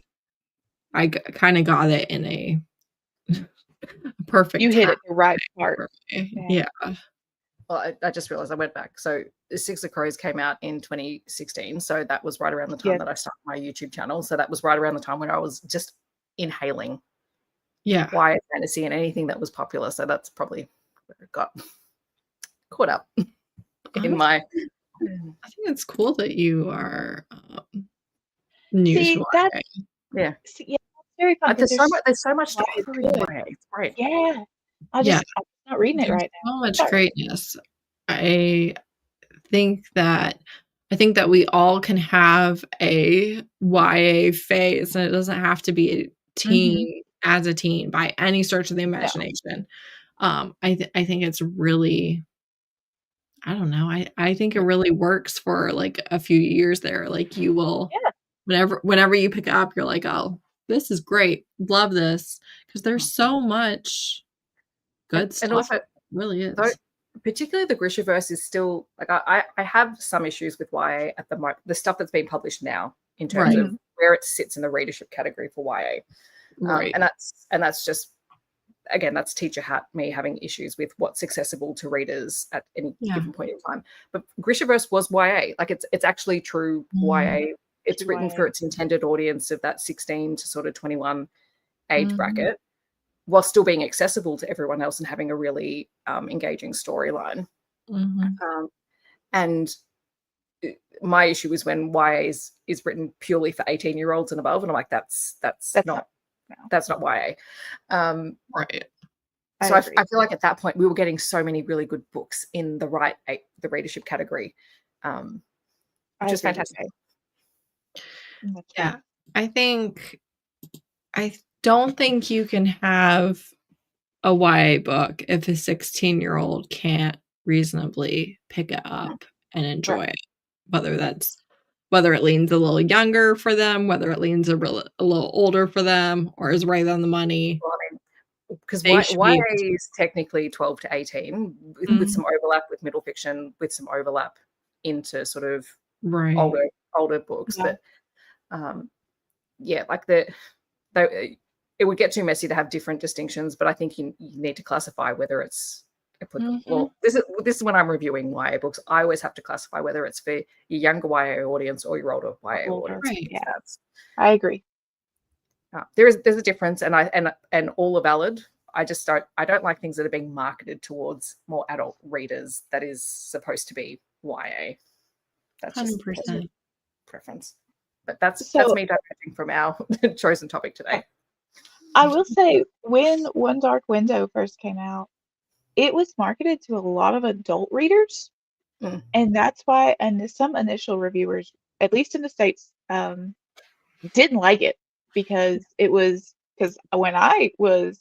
I kind of got it in a You perfect hit time it the right part. for me. Yeah. Yeah. Well, I just realized I went back. So Six of Crows came out in 2016. So that was right around the time Yes. that I started my YouTube channel. So that was right around the time when I was just inhaling Yeah. YA fantasy and anything that was popular. So that's probably where it got caught up in Honestly, my. I think it's cool that you are, new to See, that's YA. Yeah. yeah, that's very fun because There's so much to why it's offer in good. YA. It's great. Yeah. Yeah. I'm not reading it There's right now. so much Sorry. greatness. I think that I think that we all can have a YA phase, and it doesn't have to be a hmm teen by any stretch of the No. imagination. I think it's really I don't know, I think it really works for, like, a few years there, like, you will Yeah. whenever you pick it up, you're like, "Oh, this is great. Love this because there's so much good And stuff. also, Really though, is. particularly the Grishaverse is still like I have some issues with YA at the moment. The stuff that's been published now in terms Right, of where it sits in the readership category for YA, right. and that's just again that's me having issues with what's accessible to readers at any Yeah. given point in time. But Grishaverse was YA, like it's actually true Mhm, YA. It's True written YA. for its intended audience of that 16 to sort of 21 age mhm, bracket, while still being accessible to everyone else and having a really engaging storyline. mhm. Um, and my issue is when YA is written purely for 18-year-olds and above, and I'm like, That's not no. that's not YA. Um, Right. I so agree. I feel like at that point we were getting so many really good books in the readership category, I which is agree with fantastic. you. That's Yeah. fair. I don't think you can have a YA book if a 16-year-old can't reasonably pick it up and enjoy Right. it, whether it leans a little younger for them, whether it leans a little older for them, or is right on the money. Well, I mean, because They should be YA able to. is technically 12 to 18 with Mhm. some overlap with middle fiction, with some overlap into sort of Right. older books, Yeah. but yeah, like it would get too messy to have different distinctions, but I think you need to classify whether it's applicable. Mhm. Well, this is when I'm reviewing YA books. I always have to classify whether it's for your younger YA audience or your older YA Older. audience. Right. Yeah. I agree. There's a difference, and all are valid. I don't like things that are being marketed towards more adult readers. That is supposed to be YA. That's just personal 100%. preference. But that's So me diverging from our chosen topic today. I will say when One Dark Window first came out, it was marketed to a lot of adult readers. Mm. And that's why and some initial reviewers, at least in the States, didn't like it because when I was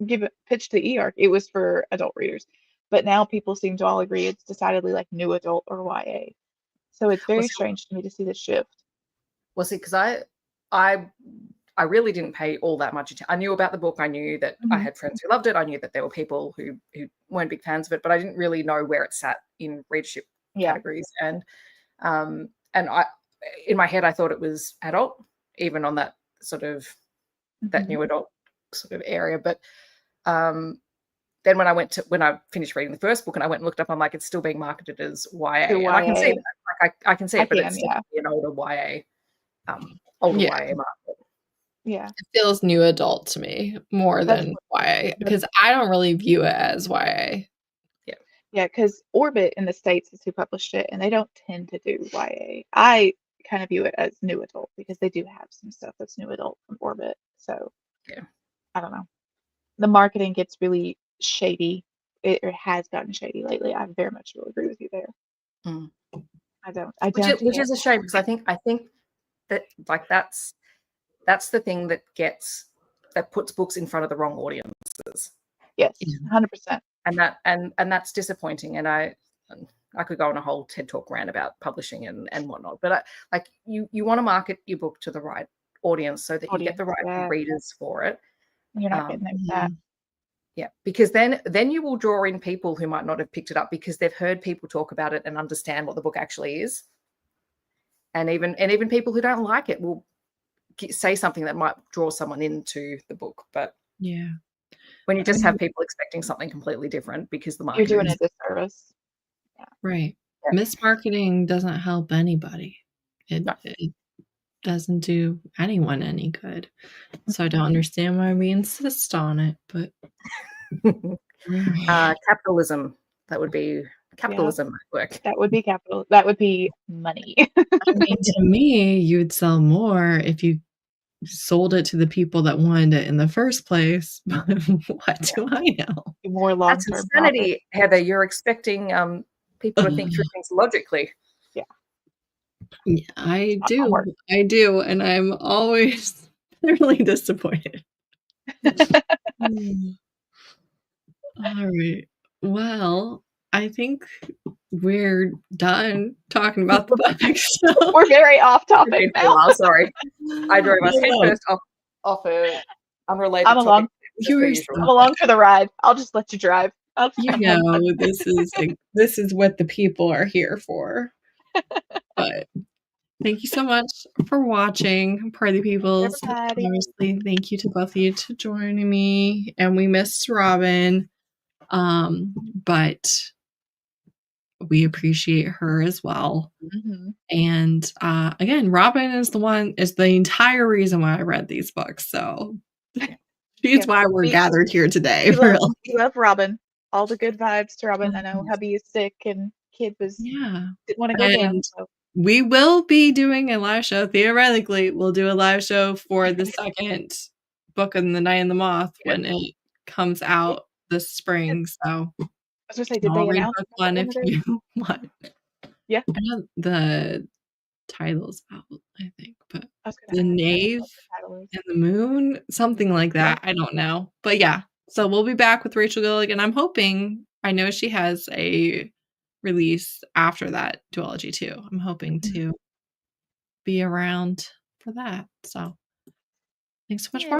given pitched the e-arc, it was for adult readers. but now people seem to all agree it's decidedly like new adult or YA. So it's Well, very see, strange to me to see this shift. well, see, because I really didn't pay all that much attention. I knew about the book. I knew that I had friends who loved it. I knew that there were people who weren't big fans of it, but I didn't really know where it sat in readership categories. And I, in my head, I thought it was adult, even on that sort of that new adult sort of area. But then when I finished reading the first book and I went and looked up, I'm like, it's still being marketed as YA. And I can see that. Like, I can see it, but it's still an older YA, YA market. Yeah. It feels new adult to me more than YA, because I don't really view it as YA. Yeah, because Orbit in the States is who published it, and they don't tend to do YA. I kind of view it as new adult because they do have some stuff that's new adult from Orbit. So I don't know. The marketing gets really shady. It has gotten shady lately. I very much will agree with you there. I don't. Which is a shame, because I think that like that's the thing that puts books in front of the wrong audiences. Yes, 100%. And that's disappointing. And I could go on a whole TED Talk rant about publishing and whatnot. But you want to market your book to the right audience so that you get the right readers for it. You're not getting it with that. Yeah, because then you will draw in people who might not have picked it up because they've heard people talk about it and understand what the book actually is. And even people who don't like it will say something that might draw someone into the book. But when you just have people expecting something completely different because the market, you're doing a disservice. Right. Mismarketing doesn't help anybody. It doesn't do anyone any good. So I don't understand why we insist on it, but capitalism, that would be capitalism at work. That would be capital. That would be money. I mean, to me, you'd sell more if you sold it to the people that wanted it in the first place. But what do I know? More long-term insanity, Heather. You're expecting people to think through things logically. Yeah, I do, and I'm always thoroughly disappointed. All right. Well, I think we're done talking about the book. So. We're very off topic now. Sorry, I drove us headfirst off a unrelated topic. I'm along for the ride. I'll just let you drive. This is what the people are here for. But thank you so much for watching, Party Peoples. Obviously, thank you to both of you to joining me. And we missed Robin, but we appreciate her as well. And again, Robin is the entire reason why I read these books. So she's why we're gathered here today. We love Robin. All the good vibes to Robin. I know hubby is sick and kid didn't want to go down. So. We will be doing a live show. Theoretically, we'll do a live show for the second book in The Night and the Moth when it comes out this spring. So I was gonna say, did they announce book one if you want? Yeah. I know the title's out, I think, but the Knave and the Moon, something like that. I don't know. But yeah. So we'll be back with Rachel Gillig, and I'm hoping, I know she has a release after that duology too. I'm hoping to be around for that. So thanks so much for